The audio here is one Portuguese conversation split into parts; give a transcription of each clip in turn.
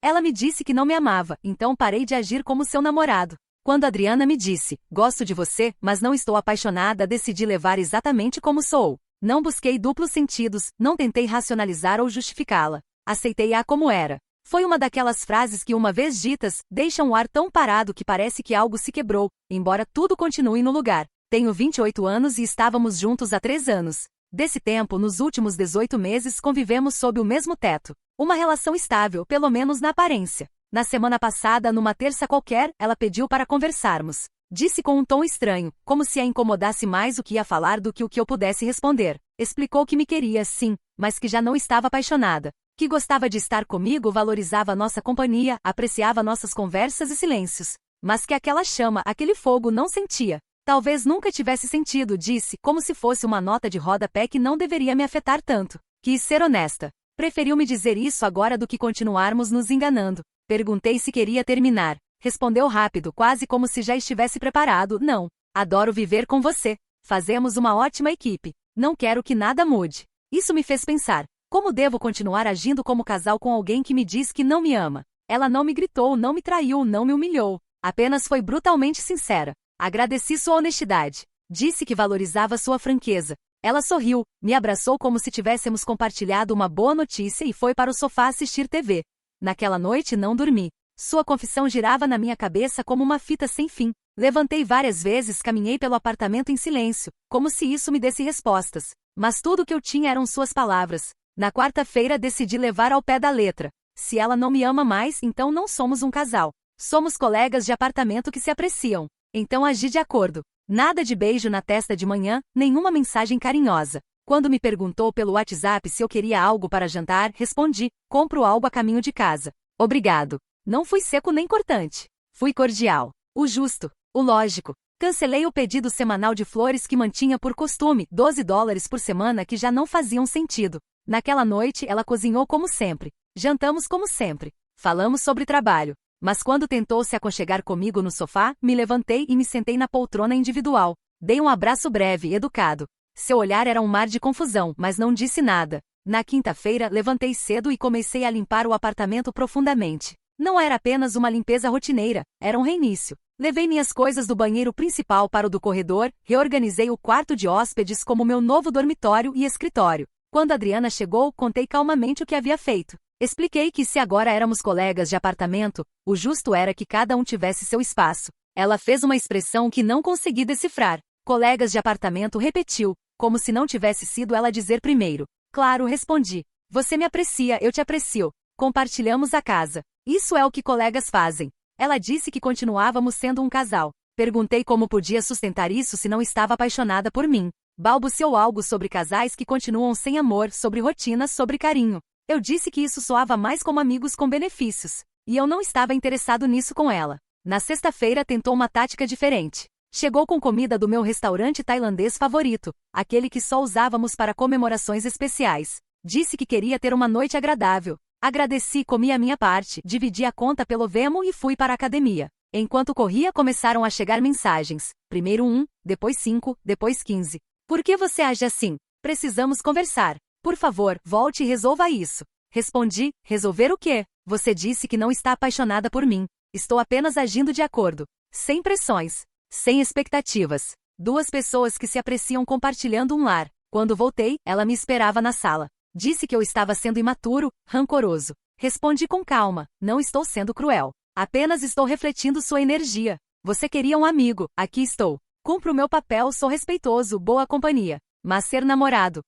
Ela me disse que não me amava, então parei de agir como seu namorado. Quando Adriana me disse, gosto de você, mas não estou apaixonada, decidi levar exatamente como sou. Não busquei duplos sentidos, não tentei racionalizar ou justificá-la. Aceitei-a como era. Foi uma daquelas frases que, uma vez ditas, deixam o ar tão parado que parece que algo se quebrou, embora tudo continue no lugar. Tenho 28 anos e estávamos juntos há 3 anos. Desse tempo, nos últimos 18 meses, convivemos sob o mesmo teto. Uma relação estável, pelo menos na aparência. Na semana passada, numa terça qualquer, ela pediu para conversarmos. Disse com um tom estranho, como se a incomodasse mais o que ia falar do que o que eu pudesse responder. Explicou que me queria, sim, mas que já não estava apaixonada. Que gostava de estar comigo, valorizava nossa companhia, apreciava nossas conversas e silêncios. Mas que aquela chama, aquele fogo não sentia. Talvez nunca tivesse sentido, disse, como se fosse uma nota de rodapé que não deveria me afetar tanto. Quis ser honesta. Preferiu me dizer isso agora do que continuarmos nos enganando. Perguntei se queria terminar. Respondeu rápido, quase como se já estivesse preparado. Não. Adoro viver com você. Fazemos uma ótima equipe. Não quero que nada mude. Isso me fez pensar. Como devo continuar agindo como casal com alguém que me diz que não me ama? Ela não me gritou, não me traiu, não me humilhou. Apenas foi brutalmente sincera. Agradeci sua honestidade. Disse que valorizava sua franqueza. Ela sorriu, me abraçou como se tivéssemos compartilhado uma boa notícia e foi para o sofá assistir TV. Naquela noite não dormi. Sua confissão girava na minha cabeça como uma fita sem fim. Levantei várias vezes, caminhei pelo apartamento em silêncio, como se isso me desse respostas. Mas tudo o que eu tinha eram suas palavras. Na quarta-feira decidi levar ao pé da letra. Se ela não me ama mais, então não somos um casal. Somos colegas de apartamento que se apreciam. Então agi de acordo. Nada de beijo na testa de manhã, nenhuma mensagem carinhosa. Quando me perguntou pelo WhatsApp se eu queria algo para jantar, respondi, compro algo a caminho de casa. Obrigado. Não fui seco nem cortante. Fui cordial. O justo. O lógico. Cancelei o pedido semanal de flores que mantinha por costume, $12 por semana, que já não faziam sentido. Naquela noite ela cozinhou como sempre. Jantamos como sempre. Falamos sobre trabalho. Mas quando tentou se aconchegar comigo no sofá, me levantei e me sentei na poltrona individual. Dei um abraço breve e educado. Seu olhar era um mar de confusão, mas não disse nada. Na quinta-feira, levantei cedo e comecei a limpar o apartamento profundamente. Não era apenas uma limpeza rotineira, era um reinício. Levei minhas coisas do banheiro principal para o do corredor, reorganizei o quarto de hóspedes como meu novo dormitório e escritório. Quando Adriana chegou, contei calmamente o que havia feito. Expliquei que se agora éramos colegas de apartamento, o justo era que cada um tivesse seu espaço. Ela fez uma expressão que não consegui decifrar. Colegas de apartamento, repetiu, como se não tivesse sido ela dizer primeiro. Claro, respondi. Você me aprecia, eu te aprecio. Compartilhamos a casa. Isso é o que colegas fazem. Ela disse que continuávamos sendo um casal. Perguntei como podia sustentar isso se não estava apaixonada por mim. Balbuciou algo sobre casais que continuam sem amor, sobre rotina, sobre carinho. Eu disse que isso soava mais como amigos com benefícios. E eu não estava interessado nisso com ela. Na sexta-feira tentou uma tática diferente. Chegou com comida do meu restaurante tailandês favorito, aquele que só usávamos para comemorações especiais. Disse que queria ter uma noite agradável. Agradeci, comi a minha parte, dividi a conta pelo Venmo e fui para a academia. Enquanto corria, começaram a chegar mensagens. Primeiro 1, depois 5, depois 15. Por que você age assim? Precisamos conversar. Por favor, volte e resolva isso. Respondi, resolver o quê? Você disse que não está apaixonada por mim. Estou apenas agindo de acordo. Sem pressões. Sem expectativas. 2 pessoas que se apreciam compartilhando um lar. Quando voltei, ela me esperava na sala. Disse que eu estava sendo imaturo, rancoroso. Respondi com calma, não estou sendo cruel. Apenas estou refletindo sua energia. Você queria um amigo, aqui estou. Cumpro o meu papel, sou respeitoso, boa companhia. Mas ser namorado.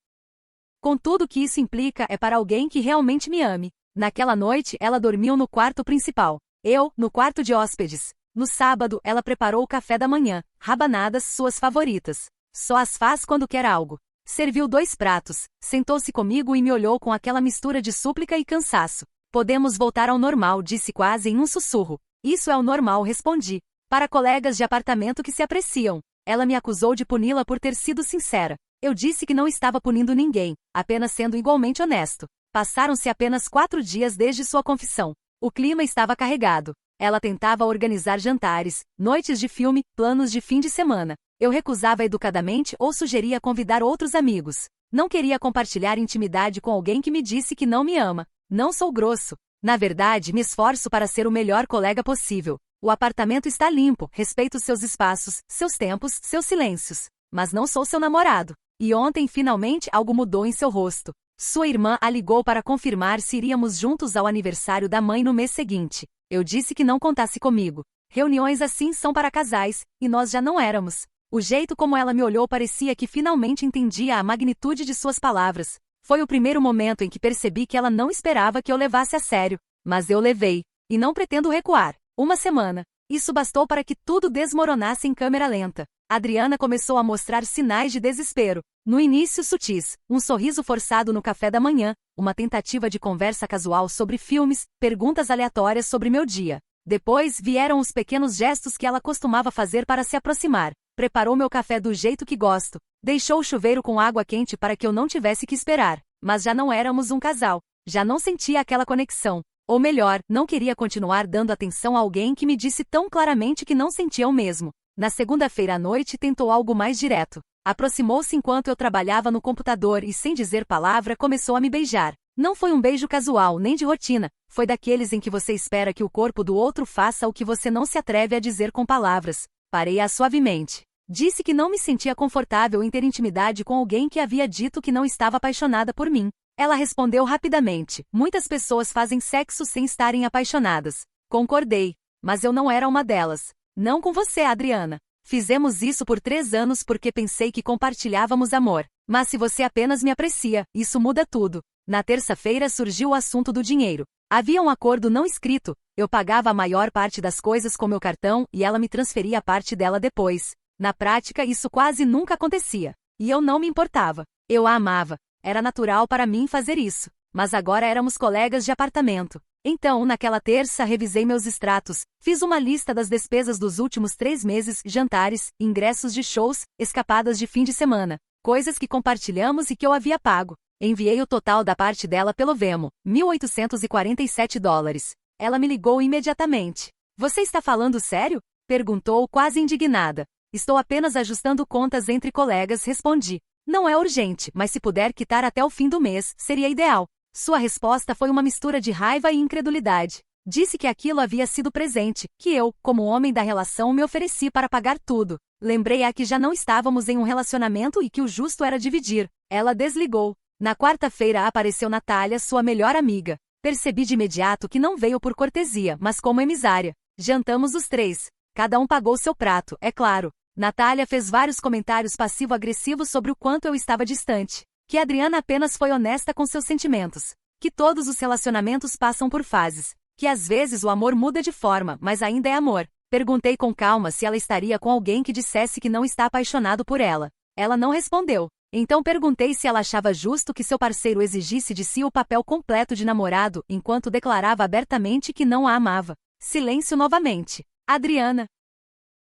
Com tudo que isso implica, é para alguém que realmente me ame. Naquela noite, ela dormiu no quarto principal. Eu, no quarto de hóspedes. No sábado, ela preparou o café da manhã, rabanadas, suas favoritas. Só as faz quando quer algo. Serviu 2 pratos, sentou-se comigo e me olhou com aquela mistura de súplica e cansaço. Podemos voltar ao normal, disse quase em um sussurro. Isso é o normal, respondi. Para colegas de apartamento que se apreciam. Ela me acusou de puni-la por ter sido sincera. Eu disse que não estava punindo ninguém, apenas sendo igualmente honesto. Passaram-se apenas 4 dias desde sua confissão. O clima estava carregado. Ela tentava organizar jantares, noites de filme, planos de fim de semana. Eu recusava educadamente ou sugeria convidar outros amigos. Não queria compartilhar intimidade com alguém que me disse que não me ama. Não sou grosso. Na verdade, me esforço para ser o melhor colega possível. O apartamento está limpo, respeito seus espaços, seus tempos, seus silêncios. Mas não sou seu namorado. E ontem, finalmente, algo mudou em seu rosto. Sua irmã a ligou para confirmar se iríamos juntos ao aniversário da mãe no mês seguinte. Eu disse que não contasse comigo. Reuniões assim são para casais, e nós já não éramos. O jeito como ela me olhou parecia que finalmente entendia a magnitude de suas palavras. Foi o primeiro momento em que percebi que ela não esperava que eu levasse a sério. Mas eu levei. E não pretendo recuar. Uma semana. Isso bastou para que tudo desmoronasse em câmera lenta. Adriana começou a mostrar sinais de desespero. No início sutis, um sorriso forçado no café da manhã, uma tentativa de conversa casual sobre filmes, perguntas aleatórias sobre meu dia. Depois vieram os pequenos gestos que ela costumava fazer para se aproximar. Preparou meu café do jeito que gosto. Deixou o chuveiro com água quente para que eu não tivesse que esperar. Mas já não éramos um casal. Já não sentia aquela conexão. Ou melhor, não queria continuar dando atenção a alguém que me disse tão claramente que não sentia o mesmo. Na segunda-feira à noite tentou algo mais direto. Aproximou-se enquanto eu trabalhava no computador e, sem dizer palavra, começou a me beijar. Não foi um beijo casual nem de rotina. Foi daqueles em que você espera que o corpo do outro faça o que você não se atreve a dizer com palavras. Parei-a suavemente. Disse que não me sentia confortável em ter intimidade com alguém que havia dito que não estava apaixonada por mim. Ela respondeu rapidamente. Muitas pessoas fazem sexo sem estarem apaixonadas. Concordei. Mas eu não era uma delas. Não com você, Adriana. Fizemos isso por 3 anos porque pensei que compartilhávamos amor. Mas se você apenas me aprecia, isso muda tudo. Na terça-feira surgiu o assunto do dinheiro. Havia um acordo não escrito. Eu pagava a maior parte das coisas com meu cartão e ela me transferia a parte dela depois. Na prática, isso quase nunca acontecia. E eu não me importava. Eu a amava. Era natural para mim fazer isso. Mas agora éramos colegas de apartamento. Então, naquela terça, revisei meus extratos, fiz uma lista das despesas dos últimos 3 meses, jantares, ingressos de shows, escapadas de fim de semana, coisas que compartilhamos e que eu havia pago. Enviei o total da parte dela pelo Venmo, $1.847. Ela me ligou imediatamente. Você está falando sério? Perguntou, quase indignada. Estou apenas ajustando contas entre colegas, respondi. Não é urgente, mas se puder quitar até o fim do mês, seria ideal. Sua resposta foi uma mistura de raiva e incredulidade. Disse que aquilo havia sido presente, que eu, como homem da relação, me ofereci para pagar tudo. Lembrei-a que já não estávamos em um relacionamento e que o justo era dividir. Ela desligou. Na quarta-feira apareceu Natália, sua melhor amiga. Percebi de imediato que não veio por cortesia, mas como emisária. Jantamos os 3. Cada um pagou seu prato, é claro. Natália fez vários comentários passivo-agressivos sobre o quanto eu estava distante. Que Adriana apenas foi honesta com seus sentimentos. Que todos os relacionamentos passam por fases. Que às vezes o amor muda de forma, mas ainda é amor. Perguntei com calma se ela estaria com alguém que dissesse que não está apaixonado por ela. Ela não respondeu. Então perguntei se ela achava justo que seu parceiro exigisse de si o papel completo de namorado, enquanto declarava abertamente que não a amava. Silêncio novamente. Adriana,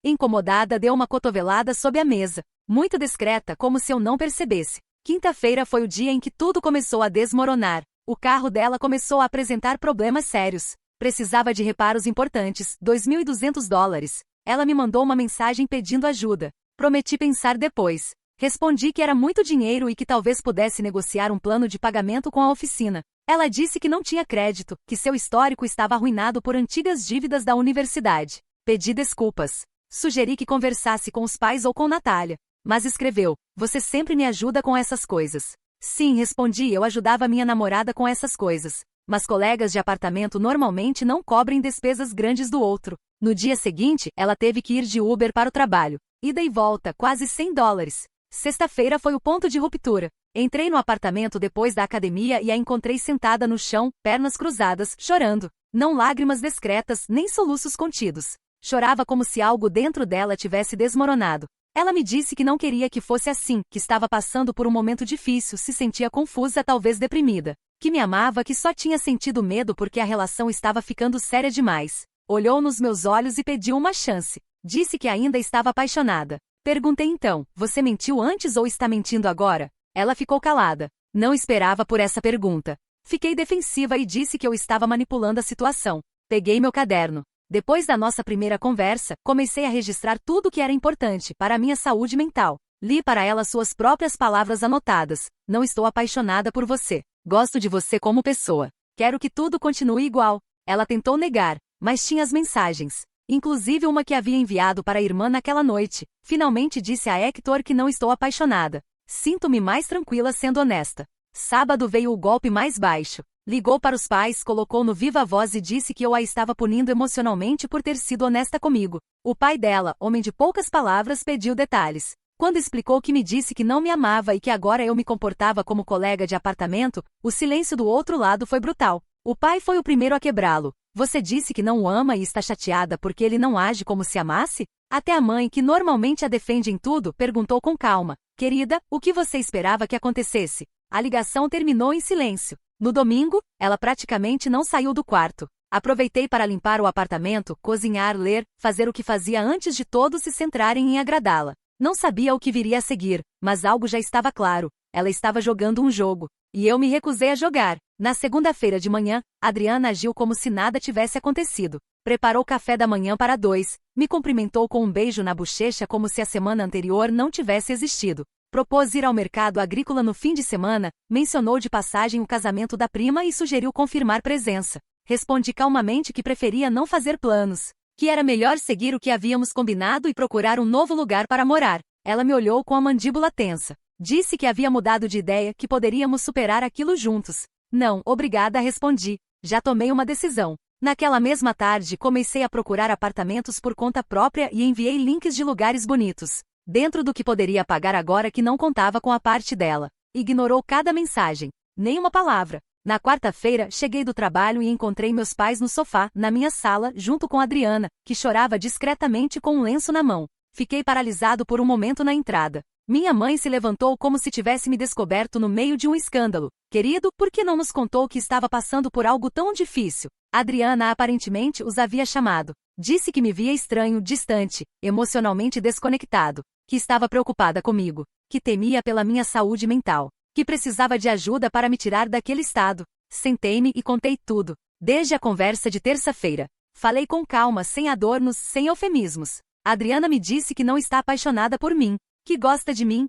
incomodada, deu uma cotovelada sob a mesa. Muito discreta, como se eu não percebesse. Quinta-feira foi o dia em que tudo começou a desmoronar. O carro dela começou a apresentar problemas sérios. Precisava de reparos importantes, $2.200. Ela me mandou uma mensagem pedindo ajuda. Prometi pensar depois. Respondi que era muito dinheiro e que talvez pudesse negociar um plano de pagamento com a oficina. Ela disse que não tinha crédito, que seu histórico estava arruinado por antigas dívidas da universidade. Pedi desculpas. Sugeri que conversasse com os pais ou com Natália. Mas escreveu, você sempre me ajuda com essas coisas. Sim, respondi, eu ajudava minha namorada com essas coisas. Mas colegas de apartamento normalmente não cobrem despesas grandes do outro. No dia seguinte, ela teve que ir de Uber para o trabalho. Ida e volta, quase $100. Sexta-feira foi o ponto de ruptura. Entrei no apartamento depois da academia e a encontrei sentada no chão, pernas cruzadas, chorando. Não lágrimas discretas, nem soluços contidos. Chorava como se algo dentro dela tivesse desmoronado. Ela me disse que não queria que fosse assim, que estava passando por um momento difícil, se sentia confusa, talvez deprimida. Que me amava, que só tinha sentido medo porque a relação estava ficando séria demais. Olhou nos meus olhos e pediu uma chance. Disse que ainda estava apaixonada. Perguntei então, você mentiu antes ou está mentindo agora? Ela ficou calada. Não esperava por essa pergunta. Fiquei defensiva e disse que eu estava manipulando a situação. Peguei meu caderno. Depois da nossa primeira conversa, comecei a registrar tudo o que era importante para a minha saúde mental. Li para ela suas próprias palavras anotadas. Não estou apaixonada por você. Gosto de você como pessoa. Quero que tudo continue igual. Ela tentou negar, mas tinha as mensagens. Inclusive uma que havia enviado para a irmã naquela noite. Finalmente disse a Hector que não estou apaixonada. Sinto-me mais tranquila sendo honesta. Sábado veio o golpe mais baixo. Ligou para os pais, colocou no viva voz e disse que eu a estava punindo emocionalmente por ter sido honesta comigo. O pai dela, homem de poucas palavras, pediu detalhes. Quando explicou que me disse que não me amava e que agora eu me comportava como colega de apartamento, o silêncio do outro lado foi brutal. O pai foi o primeiro a quebrá-lo. Você disse que não o ama e está chateada porque ele não age como se amasse? Até a mãe, que normalmente a defende em tudo, perguntou com calma. Querida, o que você esperava que acontecesse? A ligação terminou em silêncio. No domingo, ela praticamente não saiu do quarto. Aproveitei para limpar o apartamento, cozinhar, ler, fazer o que fazia antes de todos se centrarem em agradá-la. Não sabia o que viria a seguir, mas algo já estava claro. Ela estava jogando um jogo. E eu me recusei a jogar. Na segunda-feira de manhã, Adriana agiu como se nada tivesse acontecido. Preparou café da manhã para 2, me cumprimentou com um beijo na bochecha como se a semana anterior não tivesse existido. Propôs ir ao mercado agrícola no fim de semana, mencionou de passagem o casamento da prima e sugeriu confirmar presença. Respondi calmamente que preferia não fazer planos, que era melhor seguir o que havíamos combinado e procurar um novo lugar para morar. Ela me olhou com a mandíbula tensa. Disse que havia mudado de ideia, que poderíamos superar aquilo juntos. Não, obrigada, respondi. Já tomei uma decisão. Naquela mesma tarde comecei a procurar apartamentos por conta própria e enviei links de lugares bonitos. Dentro do que poderia pagar agora que não contava com a parte dela. Ignorou cada mensagem. Nem uma palavra. Na quarta-feira, cheguei do trabalho e encontrei meus pais no sofá, na minha sala, junto com Adriana, que chorava discretamente com um lenço na mão. Fiquei paralisado por um momento na entrada. Minha mãe se levantou como se tivesse me descoberto no meio de um escândalo. Querido, por que não nos contou que estava passando por algo tão difícil? Adriana aparentemente os havia chamado. Disse que me via estranho, distante, emocionalmente desconectado, que estava preocupada comigo, que temia pela minha saúde mental, que precisava de ajuda para me tirar daquele estado. Sentei-me e contei tudo, desde a conversa de terça-feira. Falei com calma, sem adornos, sem eufemismos. Adriana me disse que não está apaixonada por mim, que gosta de mim,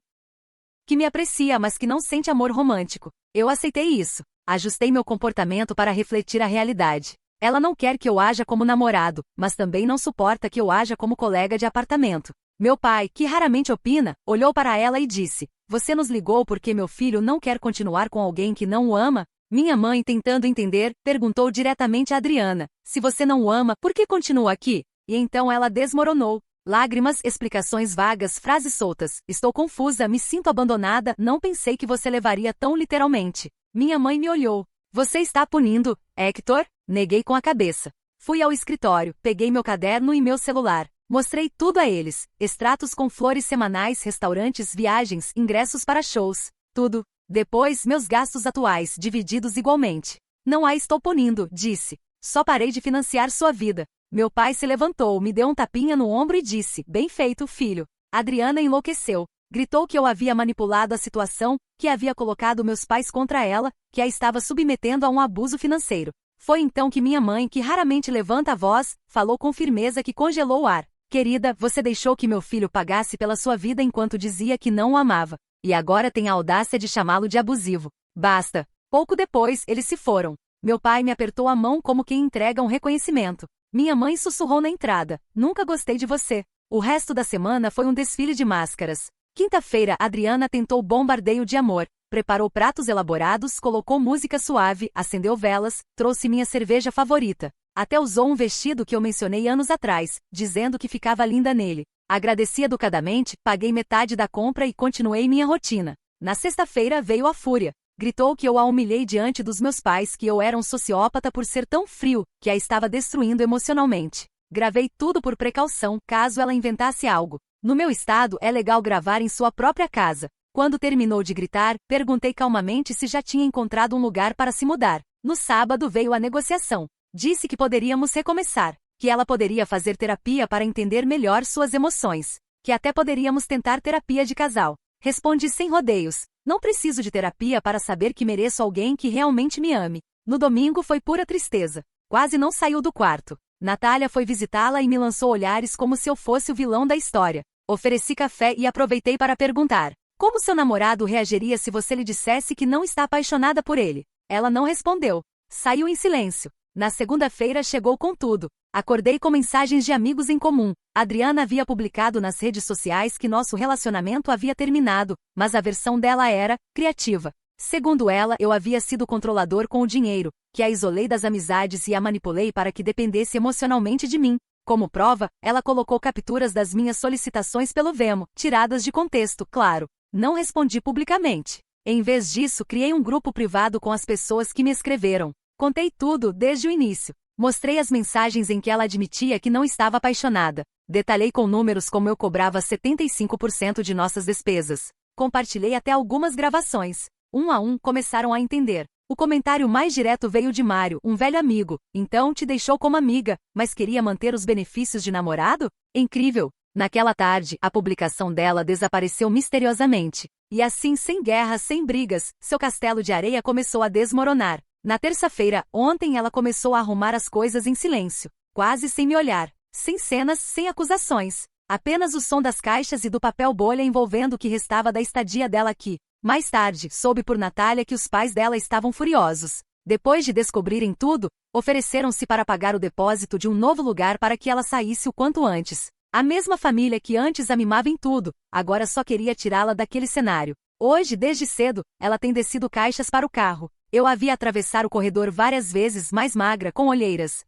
que me aprecia, mas que não sente amor romântico. Eu aceitei isso. Ajustei meu comportamento para refletir a realidade. Ela não quer que eu haja como namorado, mas também não suporta que eu haja como colega de apartamento. Meu pai, que raramente opina, olhou para ela e disse: Você nos ligou porque meu filho não quer continuar com alguém que não o ama? Minha mãe, tentando entender, perguntou diretamente a Adriana: Se você não o ama, por que continua aqui? E então ela desmoronou. Lágrimas, explicações vagas, frases soltas. Estou confusa, me sinto abandonada, não pensei que você levaria tão literalmente. Minha mãe me olhou. Você está punindo, Hector? Neguei com a cabeça. Fui ao escritório, peguei meu caderno e meu celular. Mostrei tudo a eles. Extratos com flores semanais, restaurantes, viagens, ingressos para shows. Tudo. Depois, meus gastos atuais, divididos igualmente. Não a estou punindo, disse. Só parei de financiar sua vida. Meu pai se levantou, me deu um tapinha no ombro e disse: Bem feito, filho. Adriana enlouqueceu. Gritou que eu havia manipulado a situação, que havia colocado meus pais contra ela, que a estava submetendo a um abuso financeiro. Foi então que minha mãe, que raramente levanta a voz, falou com firmeza que congelou o ar. Querida, você deixou que meu filho pagasse pela sua vida enquanto dizia que não o amava. E agora tem a audácia de chamá-lo de abusivo. Basta. Pouco depois, eles se foram. Meu pai me apertou a mão como quem entrega um reconhecimento. Minha mãe sussurrou na entrada: Nunca gostei de você. O resto da semana foi um desfile de máscaras. Quinta-feira, Adriana tentou bombardeio de amor. Preparou pratos elaborados, colocou música suave, acendeu velas, trouxe minha cerveja favorita. Até usou um vestido que eu mencionei anos atrás, dizendo que ficava linda nele. Agradeci educadamente, paguei metade da compra e continuei minha rotina. Na sexta-feira veio a fúria. Gritou que eu a humilhei diante dos meus pais, que eu era um sociópata por ser tão frio, que a estava destruindo emocionalmente. Gravei tudo por precaução, caso ela inventasse algo. No meu estado, é legal gravar em sua própria casa. Quando terminou de gritar, perguntei calmamente se já tinha encontrado um lugar para se mudar. No sábado veio a negociação. Disse que poderíamos recomeçar, que ela poderia fazer terapia para entender melhor suas emoções, que até poderíamos tentar terapia de casal. Respondi sem rodeios. Não preciso de terapia para saber que mereço alguém que realmente me ame. No domingo foi pura tristeza. Quase não saiu do quarto. Natália foi visitá-la e me lançou olhares como se eu fosse o vilão da história. Ofereci café e aproveitei para perguntar: Como seu namorado reagiria se você lhe dissesse que não está apaixonada por ele? Ela não respondeu. Saiu em silêncio. Na segunda-feira chegou com tudo. Acordei com mensagens de amigos em comum. Adriana havia publicado nas redes sociais que nosso relacionamento havia terminado, mas a versão dela era criativa. Segundo ela, eu havia sido controlador com o dinheiro, que a isolei das amizades e a manipulei para que dependesse emocionalmente de mim. Como prova, ela colocou capturas das minhas solicitações pelo Venmo, tiradas de contexto, claro. Não respondi publicamente. Em vez disso, criei um grupo privado com as pessoas que me escreveram. Contei tudo desde o início. Mostrei as mensagens em que ela admitia que não estava apaixonada. Detalhei com números como eu cobrava 75% de nossas despesas. Compartilhei até algumas gravações. Um a um começaram a entender. O comentário mais direto veio de Mário, um velho amigo. Então te deixou como amiga, mas queria manter os benefícios de namorado? Incrível! Naquela tarde, a publicação dela desapareceu misteriosamente. E assim, sem guerras, sem brigas, seu castelo de areia começou a desmoronar. Na terça-feira, ontem ela começou a arrumar as coisas em silêncio, quase sem me olhar, sem cenas, sem acusações. Apenas o som das caixas e do papel bolha envolvendo o que restava da estadia dela aqui. Mais tarde, soube por Natália que os pais dela estavam furiosos. Depois de descobrirem tudo, ofereceram-se para pagar o depósito de um novo lugar para que ela saísse o quanto antes. A mesma família que antes a mimava em tudo, agora só queria tirá-la daquele cenário. Hoje, desde cedo, ela tem descido caixas para o carro. Eu a vi atravessar o corredor várias vezes, mais magra, com olheiras.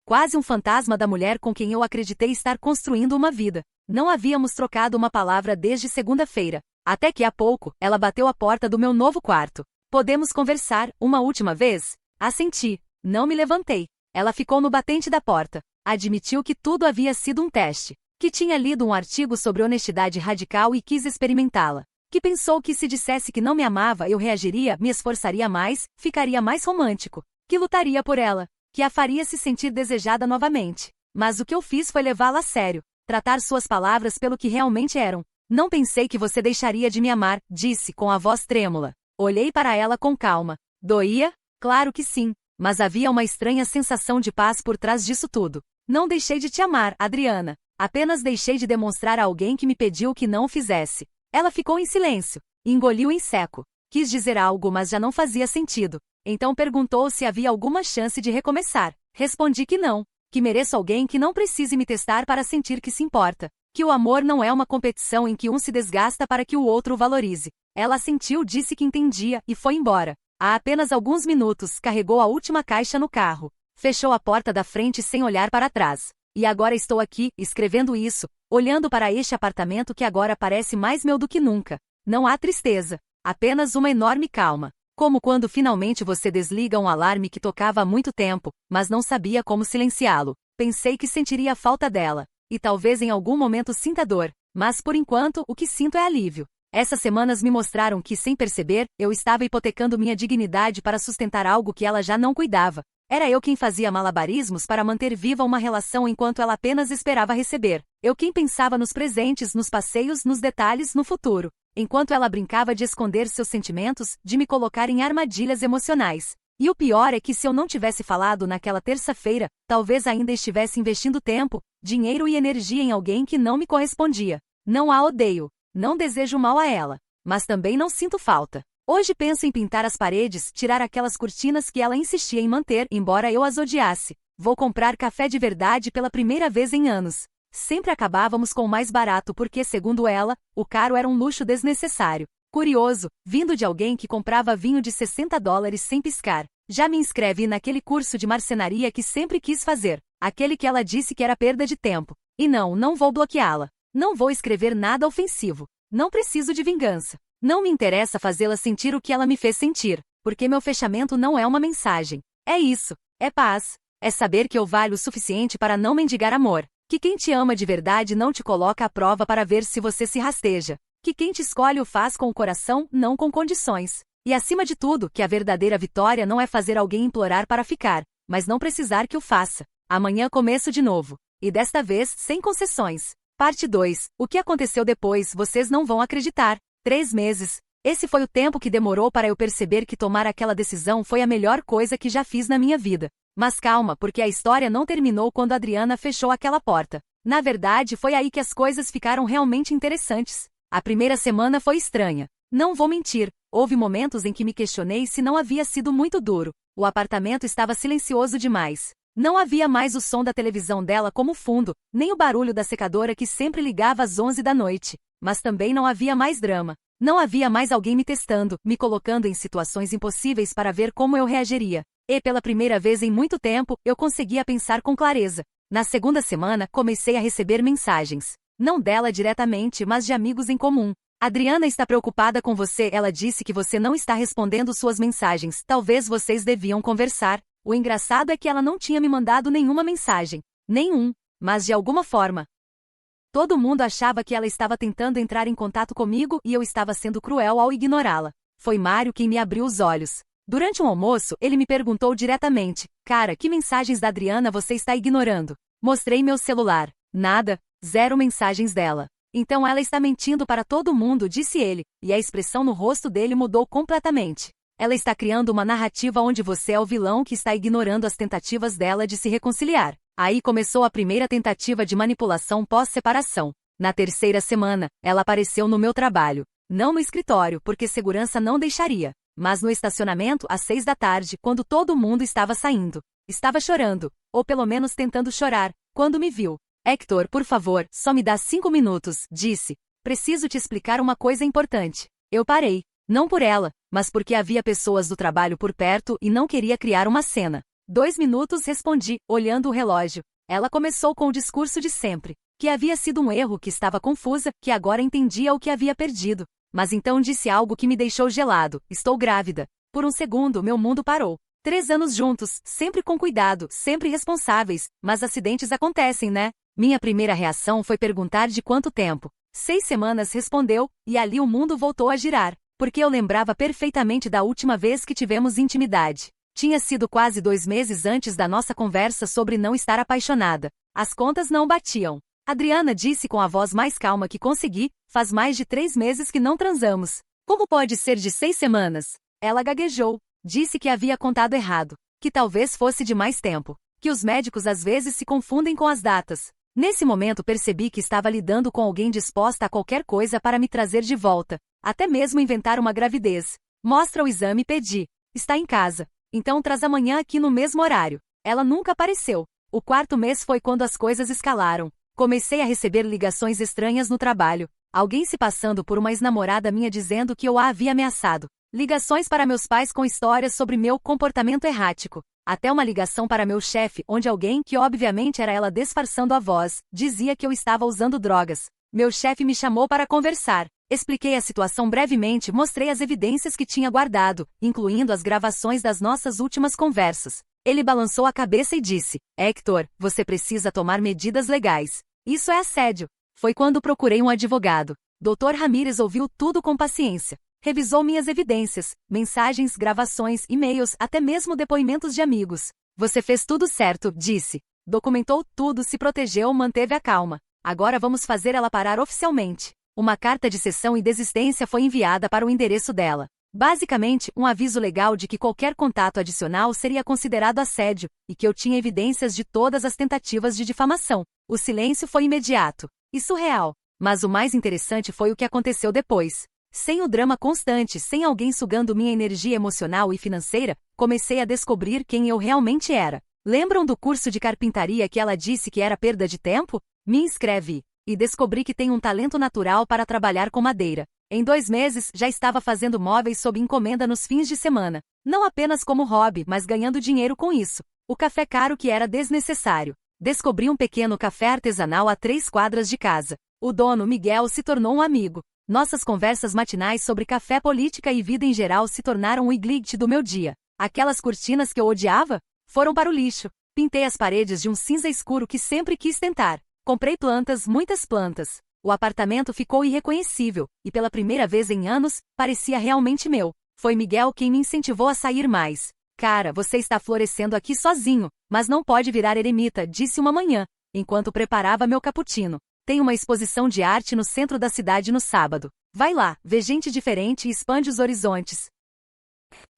Quase um fantasma da mulher com quem eu acreditei estar construindo uma vida. Não havíamos trocado uma palavra desde segunda-feira. Até que há pouco, ela bateu a porta do meu novo quarto. Podemos conversar, uma última vez? Assenti. Não me levantei. Ela ficou no batente da porta. Admitiu que tudo havia sido um teste. Que tinha lido um artigo sobre honestidade radical e quis experimentá-la. Que pensou que se dissesse que não me amava eu reagiria, me esforçaria mais, ficaria mais romântico. Que lutaria por ela. Que a faria se sentir desejada novamente. Mas o que eu fiz foi levá-la a sério. Tratar suas palavras pelo que realmente eram. Não pensei que você deixaria de me amar, disse com a voz trêmula. Olhei para ela com calma. Doía? Claro que sim. Mas havia uma estranha sensação de paz por trás disso tudo. Não deixei de te amar, Adriana. Apenas deixei de demonstrar a alguém que me pediu que não o fizesse. Ela ficou em silêncio. Engoliu em seco. Quis dizer algo, mas já não fazia sentido. Então perguntou se havia alguma chance de recomeçar. Respondi que não. Que mereço alguém que não precise me testar para sentir que se importa. Que o amor não é uma competição em que um se desgasta para que o outro o valorize. Ela assentiu, disse que entendia e foi embora. Há apenas alguns minutos, carregou a última caixa no carro. Fechou a porta da frente sem olhar para trás. E agora estou aqui, escrevendo isso, olhando para este apartamento que agora parece mais meu do que nunca. Não há tristeza. Apenas uma enorme calma. Como quando finalmente você desliga um alarme que tocava há muito tempo, mas não sabia como silenciá-lo. Pensei que sentiria a falta dela. E talvez em algum momento sinta dor, mas por enquanto o que sinto é alívio. Essas semanas me mostraram que, sem perceber, eu estava hipotecando minha dignidade para sustentar algo que ela já não cuidava. Era eu quem fazia malabarismos para manter viva uma relação enquanto ela apenas esperava receber. Eu quem pensava nos presentes, nos passeios, nos detalhes, no futuro. Enquanto ela brincava de esconder seus sentimentos, de me colocar em armadilhas emocionais. E o pior é que se eu não tivesse falado naquela terça-feira, talvez ainda estivesse investindo tempo, dinheiro e energia em alguém que não me correspondia. Não a odeio. Não desejo mal a ela. Mas também não sinto falta. Hoje penso em pintar as paredes, tirar aquelas cortinas que ela insistia em manter, embora eu as odiasse. Vou comprar café de verdade pela primeira vez em anos. Sempre acabávamos com o mais barato porque, segundo ela, o caro era um luxo desnecessário. Curioso, vindo de alguém que comprava vinho de $60 sem piscar. Já me inscrevi naquele curso de marcenaria que sempre quis fazer. Aquele que ela disse que era perda de tempo. E não vou bloqueá-la. Não vou escrever nada ofensivo. Não preciso de vingança. Não me interessa fazê-la sentir o que ela me fez sentir, porque meu fechamento não é uma mensagem. É isso. É paz. É saber que eu valho o suficiente para não mendigar amor. Que quem te ama de verdade não te coloca à prova para ver se você se rasteja. Que quem te escolhe o faz com o coração, não com condições. E acima de tudo, que a verdadeira vitória não é fazer alguém implorar para ficar, mas não precisar que o faça. Amanhã começo de novo. E desta vez, sem concessões. Parte 2. O que aconteceu depois, vocês não vão acreditar. 3 meses. Esse foi o tempo que demorou para eu perceber que tomar aquela decisão foi a melhor coisa que já fiz na minha vida. Mas calma, porque a história não terminou quando a Adriana fechou aquela porta. Na verdade, foi aí que as coisas ficaram realmente interessantes. A primeira semana foi estranha. Não vou mentir, houve momentos em que me questionei se não havia sido muito duro. O apartamento estava silencioso demais. Não havia mais o som da televisão dela como fundo, nem o barulho da secadora que sempre ligava às 11 da noite. Mas também não havia mais drama. Não havia mais alguém me testando, me colocando em situações impossíveis para ver como eu reagiria. E pela primeira vez em muito tempo, eu conseguia pensar com clareza. Na segunda semana, comecei a receber mensagens. Não dela diretamente, mas de amigos em comum. Adriana está preocupada com você, ela disse que você não está respondendo suas mensagens, talvez vocês deviam conversar. O engraçado é que ela não tinha me mandado nenhuma mensagem. Nenhum. Mas de alguma forma. Todo mundo achava que ela estava tentando entrar em contato comigo e eu estava sendo cruel ao ignorá-la. Foi Mário quem me abriu os olhos. Durante um almoço, ele me perguntou diretamente: Cara, que mensagens da Adriana você está ignorando? Mostrei meu celular. Nada. 0 mensagens dela. Então ela está mentindo para todo mundo, disse ele, e a expressão no rosto dele mudou completamente. Ela está criando uma narrativa onde você é o vilão que está ignorando as tentativas dela de se reconciliar. Aí começou a primeira tentativa de manipulação pós-separação. Na terceira semana, ela apareceu no meu trabalho. Não no escritório, porque segurança não deixaria, mas no estacionamento às 6 da tarde, quando todo mundo estava saindo. Estava chorando, ou pelo menos tentando chorar, quando me viu. Hector, por favor, só me dá 5 minutos, disse. Preciso te explicar uma coisa importante. Eu parei. Não por ela, mas porque havia pessoas do trabalho por perto e não queria criar uma cena. 2 minutos, respondi, olhando o relógio. Ela começou com o discurso de sempre. Que havia sido um erro, que estava confusa, que agora entendia o que havia perdido. Mas então disse algo que me deixou gelado. Estou grávida. Por um segundo, meu mundo parou. 3 anos juntos, sempre com cuidado, sempre responsáveis, mas acidentes acontecem, né? Minha primeira reação foi perguntar de quanto tempo. 6 semanas, respondeu, e ali o mundo voltou a girar. Porque eu lembrava perfeitamente da última vez que tivemos intimidade. Tinha sido quase 2 meses antes da nossa conversa sobre não estar apaixonada. As contas não batiam. Adriana disse com a voz mais calma que consegui, faz mais de 3 meses que não transamos. Como pode ser de 6 semanas? Ela gaguejou. Disse que havia contado errado. Que talvez fosse de mais tempo. Que os médicos às vezes se confundem com as datas. Nesse momento percebi que estava lidando com alguém disposta a qualquer coisa para me trazer de volta. Até mesmo inventar uma gravidez. Mostra o exame, pedi. Está em casa. Então traz amanhã aqui no mesmo horário. Ela nunca apareceu. O 4º mês foi quando as coisas escalaram. Comecei a receber ligações estranhas no trabalho. Alguém se passando por uma ex-namorada minha dizendo que eu a havia ameaçado. Ligações para meus pais com histórias sobre meu comportamento errático. Até uma ligação para meu chefe, onde alguém, que obviamente era ela disfarçando a voz, dizia que eu estava usando drogas. Meu chefe me chamou para conversar. Expliquei a situação brevemente, mostrei as evidências que tinha guardado, incluindo as gravações das nossas últimas conversas. Ele balançou a cabeça e disse: Hector, você precisa tomar medidas legais. Isso é assédio. Foi quando procurei um advogado. Dr. Ramírez ouviu tudo com paciência. Revisou minhas evidências, mensagens, gravações, e-mails, até mesmo depoimentos de amigos. Você fez tudo certo, disse. Documentou tudo, se protegeu, manteve a calma. Agora vamos fazer ela parar oficialmente. Uma carta de cessão e desistência foi enviada para o endereço dela. Basicamente, um aviso legal de que qualquer contato adicional seria considerado assédio, e que eu tinha evidências de todas as tentativas de difamação. O silêncio foi imediato e surreal. Mas o mais interessante foi o que aconteceu depois. Sem o drama constante, sem alguém sugando minha energia emocional e financeira, comecei a descobrir quem eu realmente era. Lembram do curso de carpintaria que ela disse que era perda de tempo? Me inscrevi. E descobri que tenho um talento natural para trabalhar com madeira. Em 2 meses, já estava fazendo móveis sob encomenda nos fins de semana. Não apenas como hobby, mas ganhando dinheiro com isso. O café caro que era desnecessário. Descobri um pequeno café artesanal a 3 quadras de casa. O dono, Miguel, se tornou um amigo. Nossas conversas matinais sobre café, política e vida em geral se tornaram o highlight do meu dia. Aquelas cortinas que eu odiava foram para o lixo. Pintei as paredes de um cinza escuro que sempre quis tentar. Comprei plantas, muitas plantas. O apartamento ficou irreconhecível, e pela primeira vez em anos, parecia realmente meu. Foi Miguel quem me incentivou a sair mais. Cara, você está florescendo aqui sozinho, mas não pode virar eremita, disse uma manhã, enquanto preparava meu cappuccino. Tem uma exposição de arte no centro da cidade no sábado. Vai lá, vê gente diferente e expande os horizontes.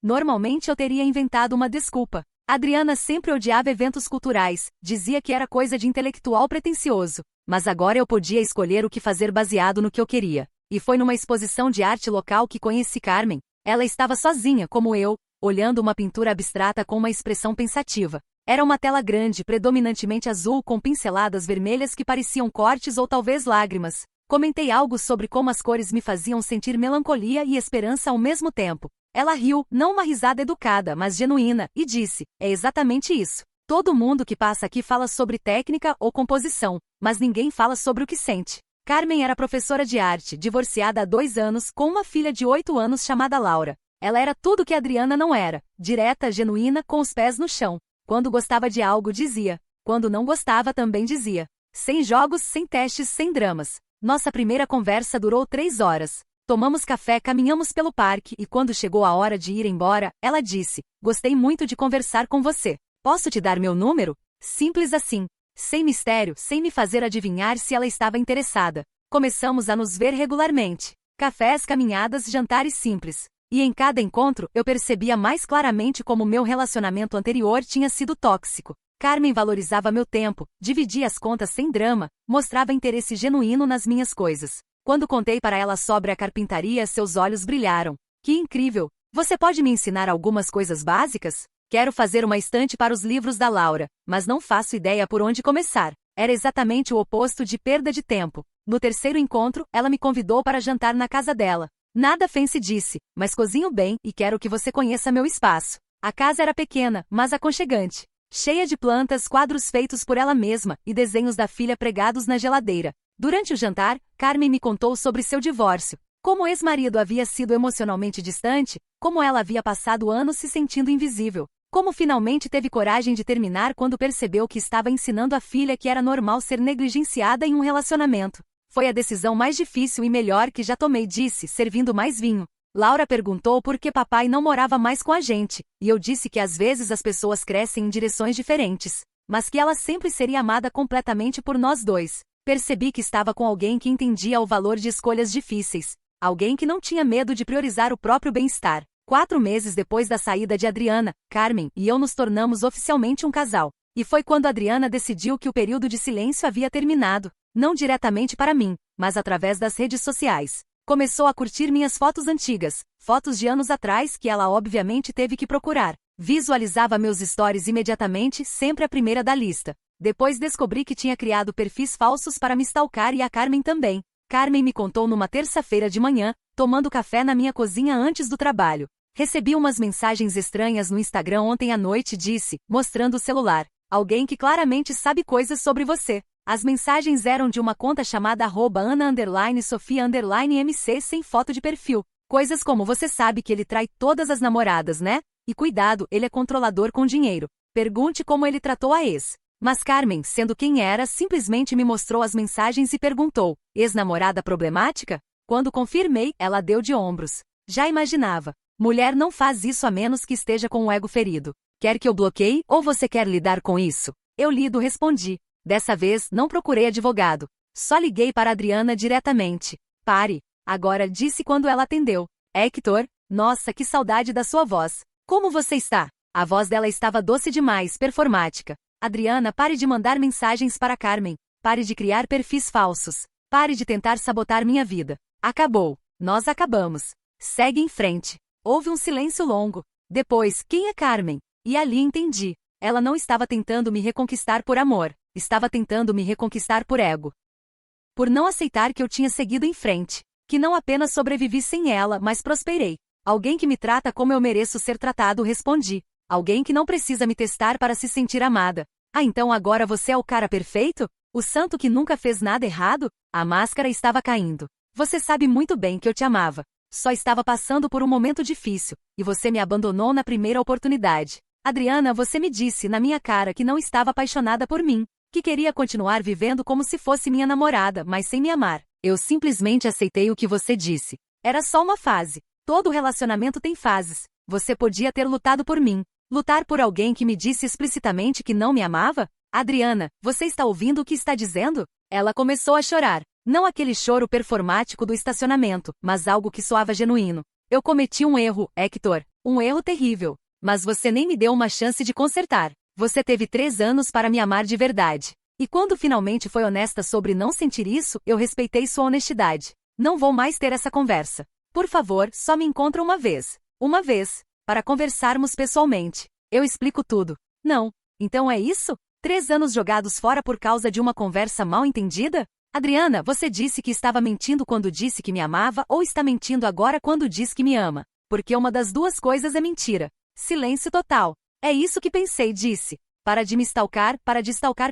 Normalmente eu teria inventado uma desculpa. Adriana sempre odiava eventos culturais, dizia que era coisa de intelectual pretensioso. Mas agora eu podia escolher o que fazer baseado no que eu queria. E foi numa exposição de arte local que conheci Carmen. Ela estava sozinha, como eu, olhando uma pintura abstrata com uma expressão pensativa. Era uma tela grande, predominantemente azul, com pinceladas vermelhas que pareciam cortes ou talvez lágrimas. Comentei algo sobre como as cores me faziam sentir melancolia e esperança ao mesmo tempo. Ela riu, não uma risada educada, mas genuína, e disse: é exatamente isso. Todo mundo que passa aqui fala sobre técnica ou composição, mas ninguém fala sobre o que sente. Carmen era professora de arte, divorciada há 2 anos, com uma filha de 8 anos chamada Laura. Ela era tudo que Adriana não era, direta, genuína, com os pés no chão. Quando gostava de algo, dizia. Quando não gostava, também dizia. Sem jogos, sem testes, sem dramas. Nossa primeira conversa durou 3 horas. Tomamos café, caminhamos pelo parque e quando chegou a hora de ir embora, ela disse: gostei muito de conversar com você. Posso te dar meu número? Simples assim. Sem mistério, sem me fazer adivinhar se ela estava interessada. Começamos a nos ver regularmente. Cafés, caminhadas, jantares simples. E em cada encontro, eu percebia mais claramente como meu relacionamento anterior tinha sido tóxico. Carmen valorizava meu tempo, dividia as contas sem drama, mostrava interesse genuíno nas minhas coisas. Quando contei para ela sobre a carpintaria, seus olhos brilharam. Que incrível! Você pode me ensinar algumas coisas básicas? Quero fazer uma estante para os livros da Laura, mas não faço ideia por onde começar. Era exatamente o oposto de perda de tempo. No terceiro encontro, ela me convidou para jantar na casa dela. Nada fancy, disse, mas cozinho bem e quero que você conheça meu espaço. A casa era pequena, mas aconchegante. Cheia de plantas, quadros feitos por ela mesma e desenhos da filha pregados na geladeira. Durante o jantar, Carmen me contou sobre seu divórcio. Como o ex-marido havia sido emocionalmente distante, como ela havia passado anos se sentindo invisível. Como finalmente teve coragem de terminar quando percebeu que estava ensinando a filha que era normal ser negligenciada em um relacionamento. Foi a decisão mais difícil e melhor que já tomei, disse, servindo mais vinho. Laura perguntou por que papai não morava mais com a gente, e eu disse que às vezes as pessoas crescem em direções diferentes, mas que ela sempre seria amada completamente por nós dois. Percebi que estava com alguém que entendia o valor de escolhas difíceis, alguém que não tinha medo de priorizar o próprio bem-estar. 4 meses depois da saída de Adriana, Carmen e eu nos tornamos oficialmente um casal. E foi quando Adriana decidiu que o período de silêncio havia terminado, não diretamente para mim, mas através das redes sociais. Começou a curtir minhas fotos antigas, fotos de anos atrás que ela obviamente teve que procurar. Visualizava meus stories imediatamente, sempre a primeira da lista. Depois descobri que tinha criado perfis falsos para me stalkar e a Carmen também. Carmen me contou numa terça-feira de manhã, tomando café na minha cozinha antes do trabalho. Recebi umas mensagens estranhas no Instagram ontem à noite, disse, mostrando o celular. Alguém que claramente sabe coisas sobre você. As mensagens eram de uma conta chamada @Ana_Sofia_MC sem foto de perfil. Coisas como: você sabe que ele trai todas as namoradas, né? E cuidado, ele é controlador com dinheiro. Pergunte como ele tratou a ex. Mas Carmen, sendo quem era, simplesmente me mostrou as mensagens e perguntou: ex-namorada problemática? Quando confirmei, ela deu de ombros. Já imaginava. Mulher não faz isso a menos que esteja com o ego ferido. Quer que eu bloqueie ou você quer lidar com isso? Eu lido, respondi. Dessa vez, não procurei advogado. Só liguei para Adriana diretamente. Pare. Agora, disse quando ela atendeu. Hector, nossa, que saudade da sua voz. Como você está? A voz dela estava doce demais, performática. Adriana, pare de mandar mensagens para Carmen. Pare de criar perfis falsos. Pare de tentar sabotar minha vida. Acabou. Nós acabamos. Segue em frente. Houve um silêncio longo. Depois, quem é Carmen? E ali entendi. Ela não estava tentando me reconquistar por amor. Estava tentando me reconquistar por ego. Por não aceitar que eu tinha seguido em frente. Que não apenas sobrevivi sem ela, mas prosperei. Alguém que me trata como eu mereço ser tratado, respondi. Alguém que não precisa me testar para se sentir amada. Ah, então agora você é o cara perfeito? O santo que nunca fez nada errado? A máscara estava caindo. Você sabe muito bem que eu te amava. Só estava passando por um momento difícil, e você me abandonou na primeira oportunidade. Adriana, você me disse na minha cara que não estava apaixonada por mim, que queria continuar vivendo como se fosse minha namorada, mas sem me amar. Eu simplesmente aceitei o que você disse. Era só uma fase. Todo relacionamento tem fases. Você podia ter lutado por mim. Lutar por alguém que me disse explicitamente que não me amava? Adriana, você está ouvindo o que está dizendo? Ela começou a chorar. Não aquele choro performático do estacionamento, mas algo que soava genuíno. Eu cometi um erro, Hector. Um erro terrível. Mas você nem me deu uma chance de consertar. Você teve 3 anos para me amar de verdade. E quando finalmente foi honesta sobre não sentir isso, eu respeitei sua honestidade. Não vou mais ter essa conversa. Por favor, só me encontra uma vez. Uma vez. para conversarmos pessoalmente. Eu explico tudo. Não. Então é isso? 3 anos jogados fora por causa de uma conversa mal entendida? Adriana, você disse que estava mentindo quando disse que me amava ou está mentindo agora quando diz que me ama? Porque uma das duas coisas é mentira. Silêncio total. É isso que pensei, disse. Para de stalkar